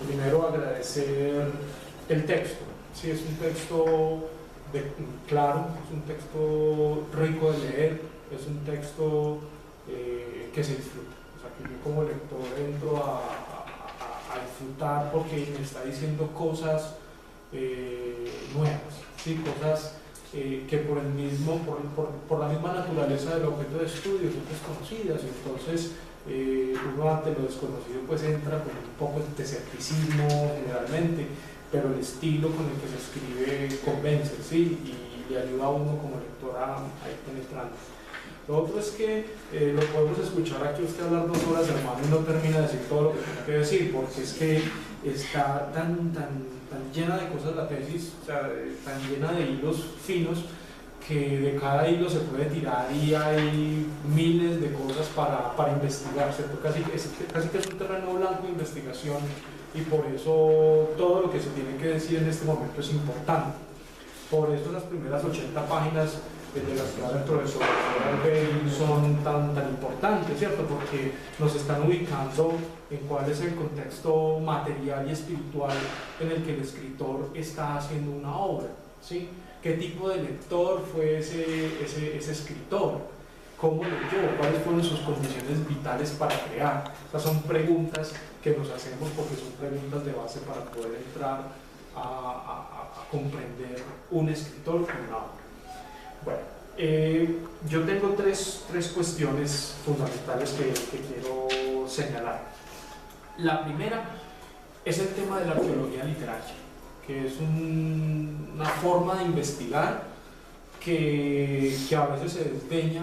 Primero agradecer el texto. Sí, es un texto claro, es un texto rico de leer, es un texto que se disfruta. O sea, que yo como lector entro a disfrutar porque me está diciendo cosas nuevas, ¿sí? Cosas que por la misma naturaleza del objeto de estudio son desconocidas. Entonces, uno ante lo desconocido pues entra con un poco de escepticismo generalmente, pero el estilo con el que se escribe convence, ¿sí? Y le ayuda a uno como lector a ir penetrando. Lo otro es que lo podemos escuchar aquí usted hablar 2 horas, hermano, y no termina de decir todo lo que tiene que decir, porque es que está tan llena de cosas la tesis, o sea, tan llena de hilos finos, que de cada hilo se puede tirar y hay miles de cosas para investigar, ¿cierto? Casi que es un terreno blanco de investigación y por eso todo lo que se tiene que decir en este momento es importante. Por eso las primeras 80 páginas de las que habla el profesor Arbey son tan importantes, ¿cierto? Porque nos están ubicando en cuál es el contexto material y espiritual en el que el escritor está haciendo una obra, ¿sí? ¿Qué tipo de lector fue ese escritor? ¿Cómo leyó? ¿Cuáles fueron sus condiciones vitales para crear? Estas son preguntas que nos hacemos porque son preguntas de base para poder entrar a comprender un escritor con una obra. Bueno, yo tengo tres cuestiones fundamentales que quiero señalar. La primera es el tema de la arqueología literaria, que es una forma de investigar que a veces se desdeña,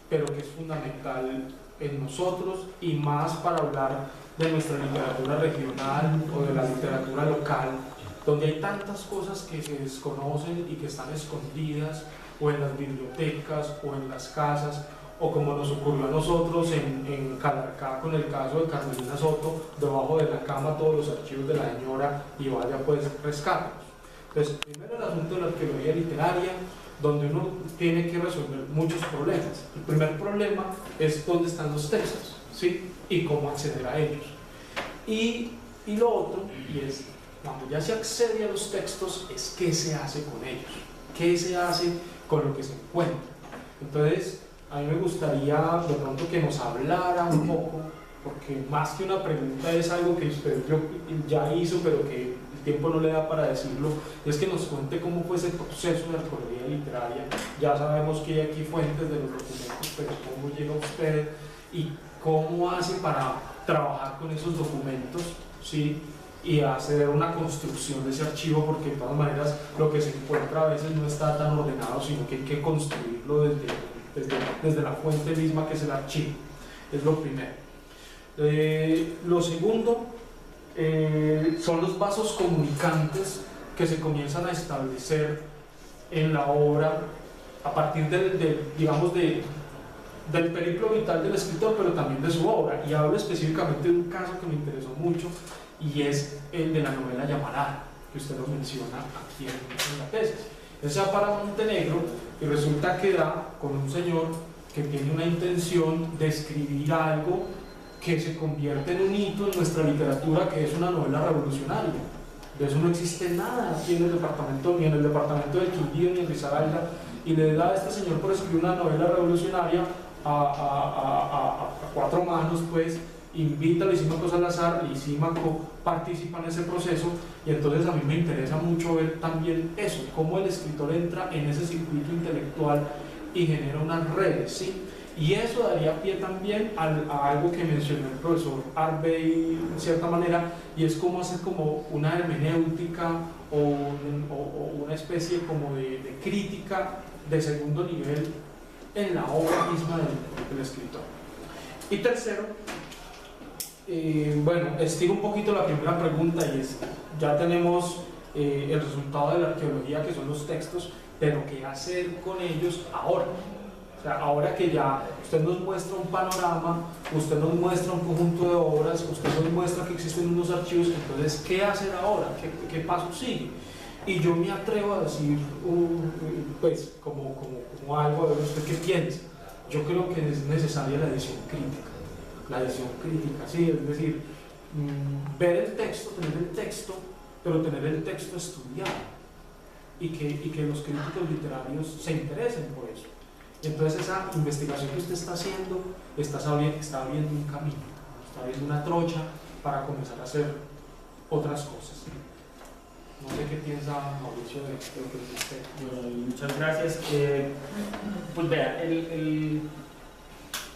pero que es fundamental en nosotros y más para hablar de nuestra literatura regional o de la literatura local, donde hay tantas cosas que se desconocen y que están escondidas o en las bibliotecas o en las casas, o como nos ocurrió a nosotros en Calarcá con el caso de Carmelina Soto, debajo de la cama todos los archivos de la señora y vaya pues rescátalos. Entonces, primero el asunto de la arqueología literaria, donde uno tiene que resolver muchos problemas. El primer problema es dónde están los textos, ¿sí? Y cómo acceder a ellos. Y lo otro, y es cuando ya se accede a los textos, es qué se hace con ellos, qué se hace con lo que se encuentra. Entonces, a mí me gustaría de pronto que nos hablara un poco, porque más que una pregunta es algo que usted ya hizo, pero que el tiempo no le da para decirlo, es que nos cuente cómo fue ese proceso de arqueología literaria. Ya sabemos que hay aquí fuentes de los documentos, pero cómo llega usted y cómo hace para trabajar con esos documentos, ¿sí? Y hacer una construcción de ese archivo, porque de todas maneras lo que se encuentra a veces no está tan ordenado, sino que hay que construirlo desde la fuente misma que es el archivo. Es lo primero. Lo segundo son los vasos comunicantes que se comienzan a establecer en la obra a partir digamos del periplo vital del escritor, pero también de su obra. Y hablo específicamente de un caso que me interesó mucho, y es el de la novela Llamarada, que usted nos menciona aquí en la tesis. Ese va para Montenegro y resulta que da con un señor que tiene una intención de escribir algo que se convierte en un hito en nuestra literatura, que es una novela revolucionaria. De eso no existe nada aquí en el departamento, ni en el departamento del Quindío, ni en Risaralda, y le da a este señor por escribir una novela revolucionaria a cuatro manos, pues, invita a Lisímaco Salazar, Lisímaco participa en ese proceso, y entonces a mí me interesa mucho ver también eso, cómo el escritor entra en ese circuito intelectual y genera unas redes, ¿sí? Y eso daría pie también a algo que mencionó el profesor Arbey en cierta manera, y es cómo hacer como una hermenéutica o una especie como de crítica de segundo nivel en la obra misma del escritor. Y tercero, bueno, estiro un poquito la primera pregunta, y es, ya tenemos el resultado de la arqueología, que son los textos, pero ¿qué hacer con ellos ahora? O sea, ahora que ya usted nos muestra un panorama, usted nos muestra un conjunto de obras, usted nos muestra que existen unos archivos, entonces, ¿qué hacer ahora? ¿Qué paso sigue? Y yo me atrevo a decir, pues, como algo, a ver usted qué piensa. Yo creo que es necesaria la edición crítica. La edición crítica, sí, es decir, ver el texto, tener el texto, pero tener el texto estudiado, y que los críticos literarios se interesen por eso. Y entonces esa investigación que usted está haciendo está abriendo un camino, está abriendo una trocha para comenzar a hacer otras cosas. No sé qué piensa Mauricio de lo que dice usted. Bueno, muchas gracias. Pues vea,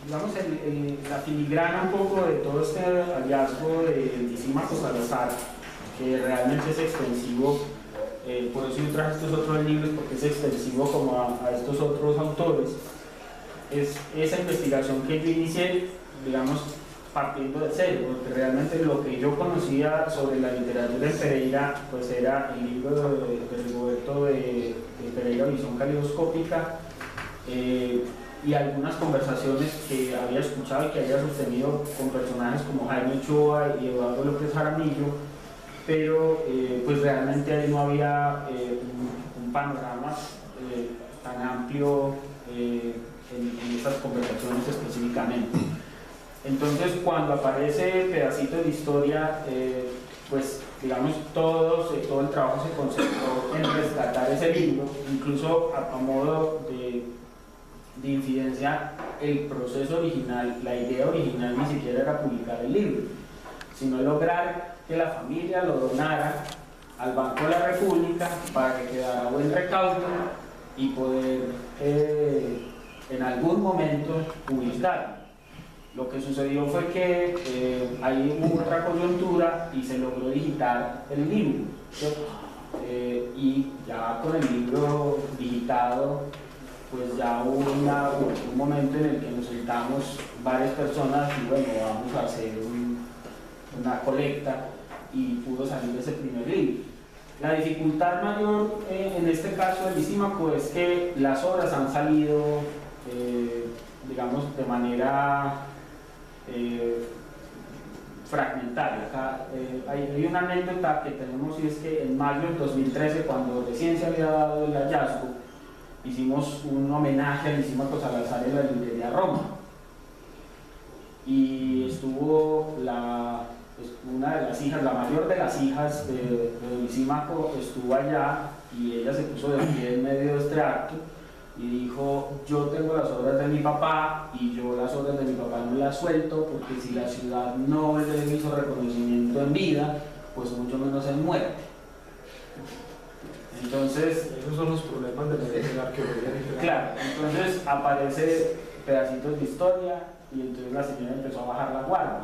digamos, la filigrana un poco de todo este hallazgo de Lisímaco Salazar, que realmente es extensivo, por eso yo traje estos otros libros, porque es extensivo como a estos otros autores, es esa investigación que yo inicié, digamos, partiendo de cero, porque realmente lo que yo conocía sobre la literatura en Pereira pues era el libro de Rigoberto de Pereira, Visión Caleidoscópica, y algunas conversaciones que había escuchado y que había sostenido con personajes como Jaime Ochoa y Eduardo López Jaramillo, pero pues realmente ahí no había un panorama tan amplio en estas conversaciones específicamente. Entonces, cuando aparece Pedacitos de Historia, pues digamos todo el trabajo se concentró en rescatar ese libro, incluso a modo de incidencia. El proceso original, la idea original ni siquiera era publicar el libro, sino lograr que la familia lo donara al Banco de la República para que quedara buen recaudo y poder en algún momento publicarlo. Lo que sucedió fue que ahí hubo otra coyuntura y se logró digitar el libro, ¿cierto? Y ya con el libro digitado, pues ya hubo un momento en el que nos sentamos varias personas y bueno, vamos a hacer una colecta, y pudo salir ese primer libro. La dificultad mayor en este caso del Lisímaco es que las obras han salido, digamos, de manera fragmentaria. Acá, hay una anécdota que tenemos, y es que en mayo del 2013, cuando recién se había dado el hallazgo, hicimos un homenaje al Lisímaco Salazar en la librería Roma, y estuvo una de las hijas, la mayor de las hijas de Lisímaco, estuvo allá, y ella se puso de pie en medio de este acto y dijo: yo tengo las obras de mi papá y yo las obras de mi papá no las suelto, porque si la ciudad no le hizo reconocimiento en vida, pues mucho menos en muerte. Entonces, esos son los problemas de la arqueología. claro, entonces aparece Pedacitos de Historia, y entonces la señora empezó a bajar la guardia,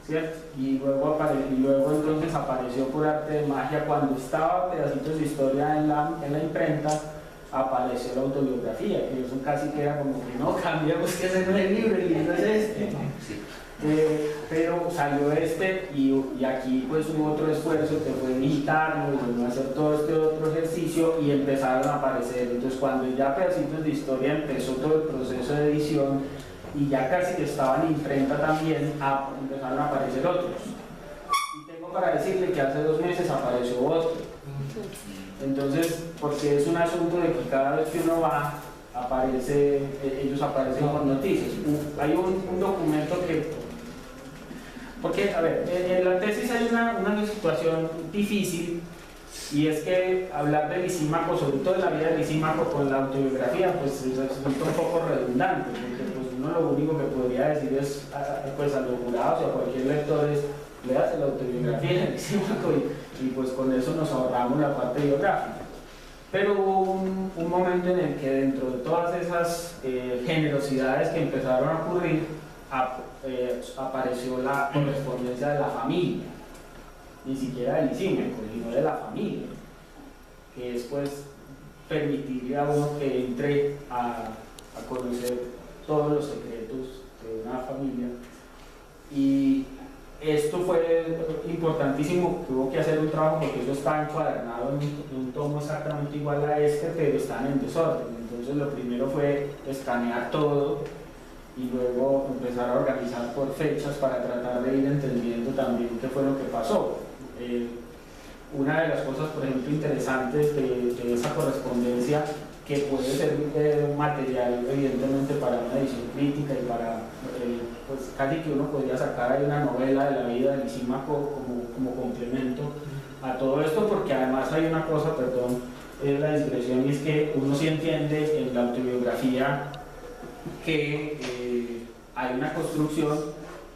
¿cierto? Y luego entonces apareció por arte de magia, cuando estaba Pedacitos de Historia en la imprenta, apareció la autobiografía, que eso casi queda como que no, cambiamos, que ese no es el libro es este. Pero salió este, y aquí pues hubo otro esfuerzo que fue digitarlo y volvió a hacer todo este otro ejercicio, y empezaron a aparecer. Entonces, cuando ya Pedacitos de Historia empezó todo el proceso de edición y ya casi que estaba en imprenta también, empezaron a aparecer otros. Y tengo para decirle que hace 2 meses apareció otro. Entonces, porque es un asunto de que cada vez que uno va, ellos aparecen con noticias. Hay un documento que... Porque, a ver, en la tesis hay una situación difícil, y es que hablar de Lisímaco, sobre todo de la vida de Lisímaco con la autobiografía, pues resulta un poco redundante, porque pues uno lo único que podría decir es pues a los jurados y a cualquier lector es: léase la autobiografía de Lisímaco, y pues con eso nos ahorramos la parte biográfica. Pero hubo un momento en el que, dentro de todas esas generosidades que empezaron a ocurrir, apareció la correspondencia de la familia, ni siquiera del Lisímaco, sino de la familia, que es pues permitirle a uno que entre a conocer todos los secretos de una familia. Y esto fue importantísimo, tuvo que hacer un trabajo, porque eso está encuadernado en un tomo exactamente igual a este, pero están en desorden. Entonces lo primero fue escanear todo, y luego empezar a organizar por fechas para tratar de ir entendiendo también qué fue lo que pasó. Una de las cosas, por ejemplo, interesantes de esa correspondencia, que puede ser material evidentemente para una edición crítica y para, pues casi que uno podría sacar ahí una novela de la vida de Lisímaco como complemento a todo esto, porque además hay una cosa, perdón, la discreción, y es que uno sí entiende en la autobiografía que hay una construcción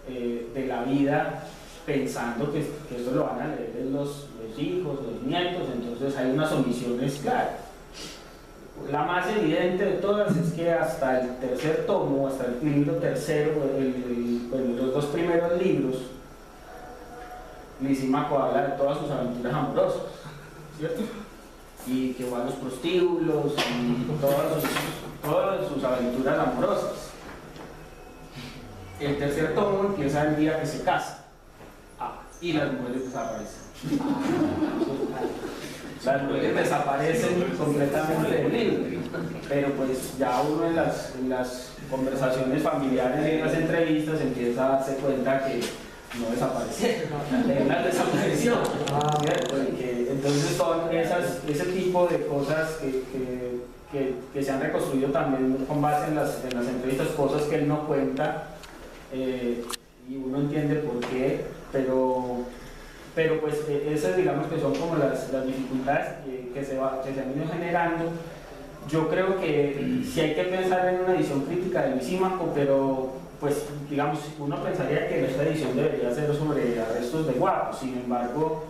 de la vida, pensando que esto lo van a leer los hijos, los nietos. Entonces hay unas omisiones claras. La más evidente de todas es que hasta el tercer tomo, hasta el libro tercero, los 2 primeros libros, Lisímaco habla de todas sus aventuras amorosas, ¿cierto? Y que va a los prostíbulos y todas sus aventuras amorosas. El tercer tomo empieza el día que se casa y las mujeres desaparecen. Las mujeres desaparecen completamente del libro, pero pues ya uno en las conversaciones familiares y en las entrevistas empieza a darse cuenta que no desaparecieron, las desapareció. Entonces son ese tipo de cosas que se han reconstruido también con base en las entrevistas, cosas que él no cuenta y uno entiende por qué, pero pues esas digamos que son como las dificultades que se han ido generando. Yo creo que sí hay que pensar en una edición crítica de Lisímaco, pero pues digamos uno pensaría que esta edición debería ser sobre Arrestos de Guapo. Sin embargo,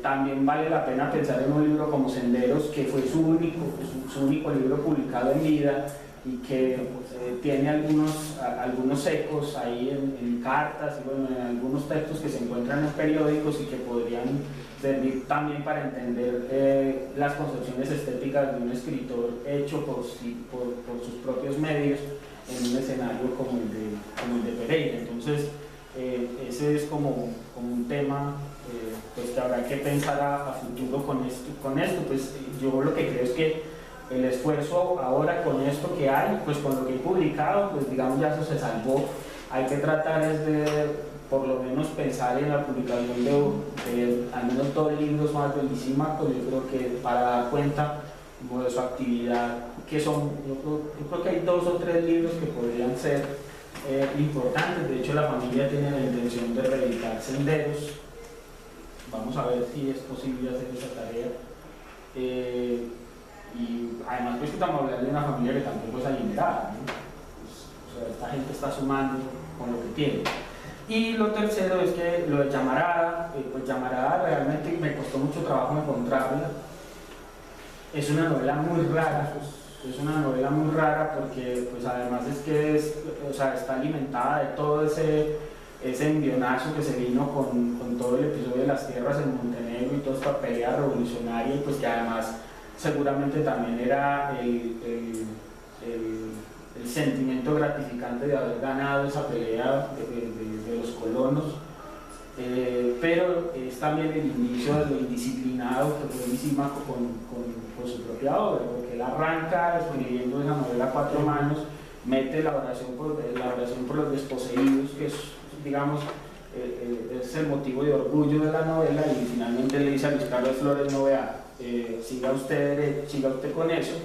también vale la pena pensar en un libro como Senderos, que fue su único libro publicado en vida y que tiene algunos ecos ahí en cartas y bueno, en algunos textos que se encuentran en periódicos y que podrían servir también para entender las concepciones estéticas de un escritor hecho por sus propios medios en un escenario como el de Pereira. Entonces, ese es como un tema pues que habrá que pensar a futuro con esto. Pues yo lo que creo es que el esfuerzo ahora con esto que hay, pues con lo que he publicado, pues digamos ya eso se salvó. Hay que tratar es de por lo menos pensar en la publicación de al menos 2 libros más de Lisímaco. Yo creo que para dar cuenta como de su actividad, que son, yo creo que hay 2 o 3 libros que podrían ser importantes. De hecho la familia tiene la intención de reeditar Senderos. Vamos a ver si es posible hacer esa tarea. Y además pues que estamos hablando de una familia que tampoco es adinerada, ¿no? Pues, o sea, esta gente está sumando con lo que tiene. Y lo tercero es que lo de Llamarada, pues Llamarada realmente me costó mucho trabajo encontrarla. Es una novela muy rara, porque pues además es que está alimentada de todo ese envionazo que se vino con todo el episodio de las tierras en Montenegro y toda esta pelea revolucionaria, y pues que además seguramente también era el sentimiento gratificante de haber ganado esa pelea de los colonos, pero es también el inicio de lo indisciplinado que fue Lisímaco con su propia obra, porque él arranca escribiendo esa novela a 4 manos, mete la oración por los desposeídos, que es, digamos, es el motivo de orgullo de la novela, y finalmente le dice a Luis Carlos Flores: no, vea, siga usted con eso,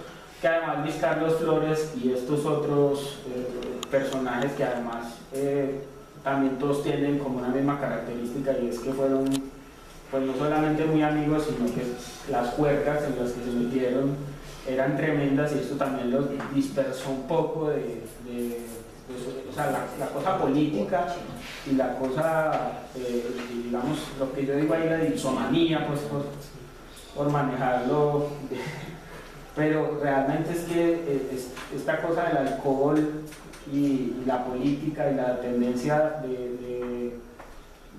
que además Luis Carlos Flores y estos otros personajes que además también todos tienen como una misma característica, y es que fueron pues no solamente muy amigos, sino que las puercas en las que se metieron eran tremendas, y esto también los dispersó un poco o sea, la cosa política y la cosa, digamos, lo que yo digo ahí, la dipsomanía, pues por manejarlo, pero realmente es que esta cosa del alcohol y la política y la tendencia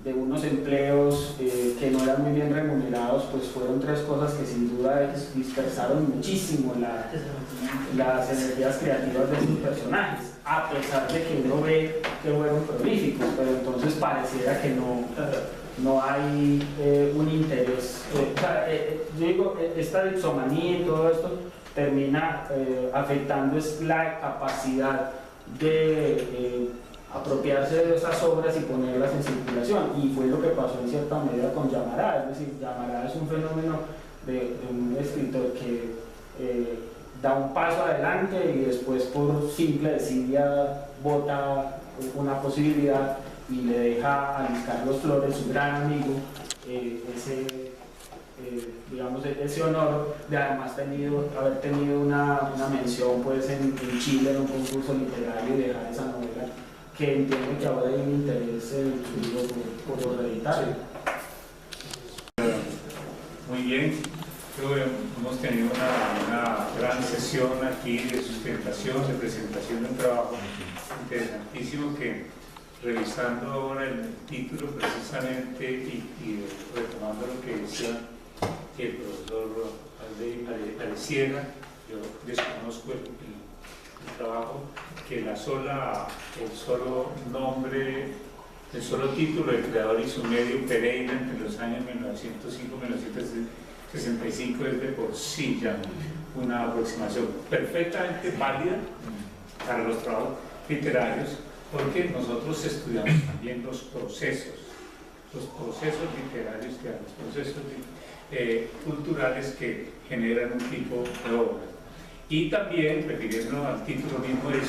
de unos empleos que no eran muy bien remunerados, pues fueron 3 cosas que sin duda dispersaron muchísimo las energías creativas de sus personajes, a pesar de que uno ve que fueron prolíficos, pero entonces pareciera que no hay un interés. Yo digo, esta dipsomanía y todo esto termina afectando es la capacidad de apropiarse de esas obras y ponerlas en circulación, y fue lo que pasó en cierta medida con Llamarada. Es decir, Llamarada es un fenómeno de un escritor que da un paso adelante y después por simple desidia bota una posibilidad y le deja a Luis Carlos Flores, su gran amigo, digamos, ese honor de además haber tenido una mención pues en Chile en un concurso literario, y dejar esa novela que entiendo que ahora hay un interés por reeditar. Muy bien, creo que hemos tenido una gran sesión aquí de sustentación, de presentación de un trabajo interesantísimo que, revisando ahora el título precisamente y retomando lo que decía el profesor Aleciera, yo desconozco el trabajo que el solo nombre, el solo título del creador y su medio, Pereira, entre los años 1905 y 1965, es de por sí ya una aproximación perfectamente válida para los trabajos literarios, porque nosotros estudiamos también los procesos literarios, los procesos culturales que generan un tipo de obra. Y también, refiriéndonos al título mismo, es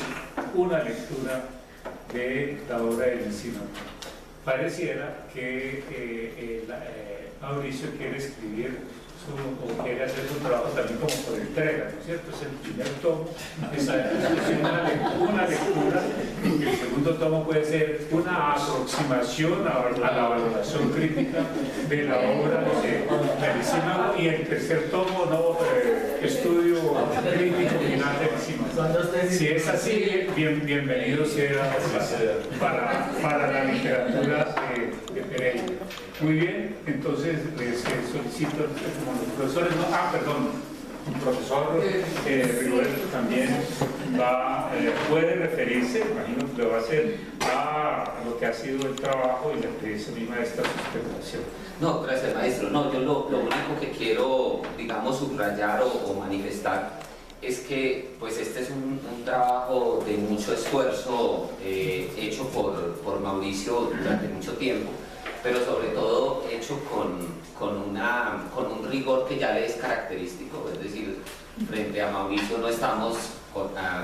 una lectura de la obra de Encina. Pareciera que Mauricio quiere escribir o quiere hacer su trabajo también como por entrega, ¿no es cierto? Es el primer tomo, es una lectura, y el segundo tomo puede ser una aproximación a la valoración crítica de la obra de Encina, y el tercer tomo, estudio crítico final de Encina. Si es así, bienvenido sea para la literatura de Pereira. Muy bien, entonces les solicito, como los profesores, un profesor Rigoberto también puede referirse, imagino que lo va a hacer, a lo que ha sido el trabajo y la experiencia misma de esta sustentación. No, gracias maestro. No, yo lo único que quiero, digamos, subrayar o manifestar es que pues este es un trabajo de mucho esfuerzo hecho por Mauricio durante mucho tiempo, pero sobre todo hecho con un rigor que ya le es característico. Es decir, frente a Mauricio no estamos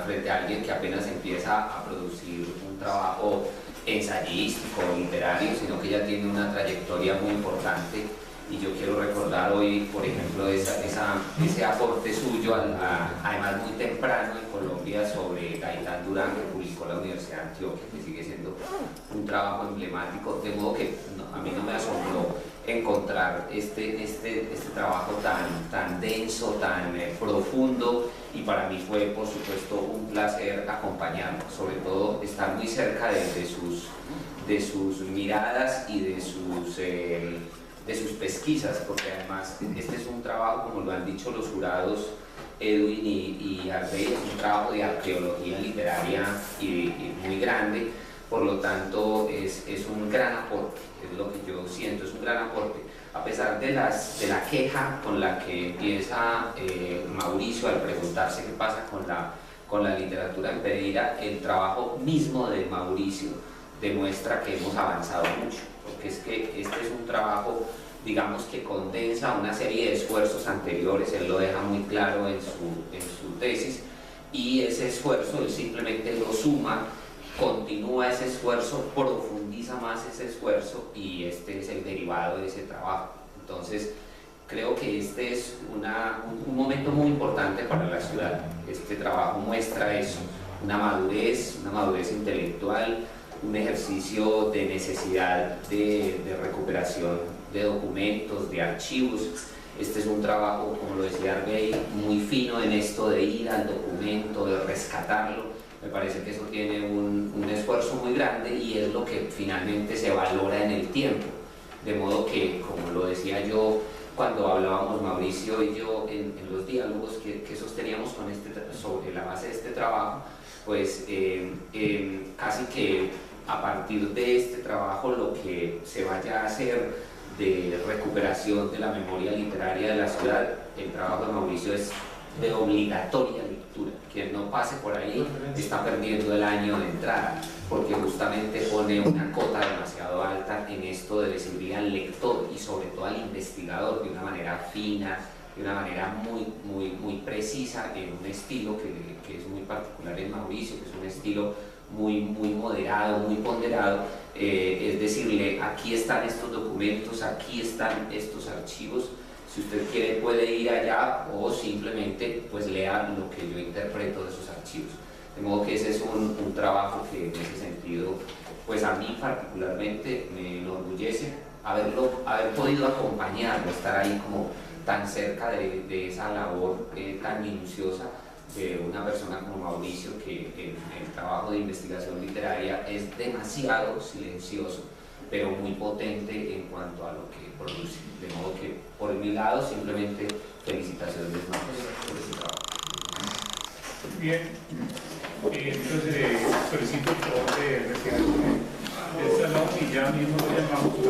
frente a alguien que apenas empieza a producir un trabajo ensayístico o literario, sino que ya tiene una trayectoria muy importante. Y yo quiero recordar hoy, por ejemplo, ese aporte suyo, además muy temprano en Colombia, sobre Gaitán Durán, que publicó la Universidad de Antioquia, que sigue siendo un trabajo emblemático, de modo que a mí no me asombró encontrar este trabajo tan denso, tan profundo, y para mí fue, por supuesto, un placer acompañarlo, sobre todo estar muy cerca de sus miradas y de sus pesquisas, porque además este es un trabajo, como lo han dicho los jurados Edwin y Arbey, es un trabajo de arqueología literaria y muy grande, por lo tanto es un gran aporte, es lo que yo siento, es un gran aporte. A pesar de la queja con la que empieza Mauricio al preguntarse qué pasa con la literatura en Pereira, el trabajo mismo de Mauricio demuestra que hemos avanzado mucho, porque es que este es un trabajo, digamos, que condensa una serie de esfuerzos anteriores. Él lo deja muy claro en su tesis, y ese esfuerzo él simplemente lo suma, continúa ese esfuerzo, profundiza más ese esfuerzo, y este es el derivado de ese trabajo. Entonces creo que este es un momento muy importante para la ciudad. Este trabajo muestra eso, una madurez intelectual, un ejercicio de necesidad de recuperación de documentos, de archivos. Este es un trabajo, como lo decía Arbey, muy fino en esto de ir al documento, de rescatarlo. Me parece que eso tiene un esfuerzo muy grande, y es lo que finalmente se valora en el tiempo. De modo que, como lo decía yo cuando hablábamos Mauricio y yo en los diálogos que sosteníamos sobre la base de este trabajo, pues casi que a partir de este trabajo lo que se vaya a hacer de recuperación de la memoria literaria de la ciudad, el trabajo de Mauricio es de obligatoria lectura. Quien no pase por ahí está perdiendo el año de entrada, porque justamente pone una cota demasiado alta en esto de decirle al lector y sobre todo al investigador de una manera fina, de una manera muy precisa, en un estilo que es muy particular en Mauricio, que es un estilo muy moderado, muy ponderado. Es decirle, aquí están estos documentos, aquí están estos archivos, si usted quiere puede ir allá, o simplemente pues lea lo que yo interpreto de esos archivos. De modo que ese es un trabajo que en ese sentido, pues a mí particularmente me enorgullece haber podido acompañarlo, estar ahí como tan cerca de esa labor tan minuciosa de una persona como Mauricio, que el trabajo de investigación literaria es demasiado silencioso, pero muy potente en cuanto a lo que produce. De modo que, por mi lado, simplemente felicitaciones más por ese trabajo. Bien. Entonces solicito el favor de retirar el salón y ya mismo lo llamamos.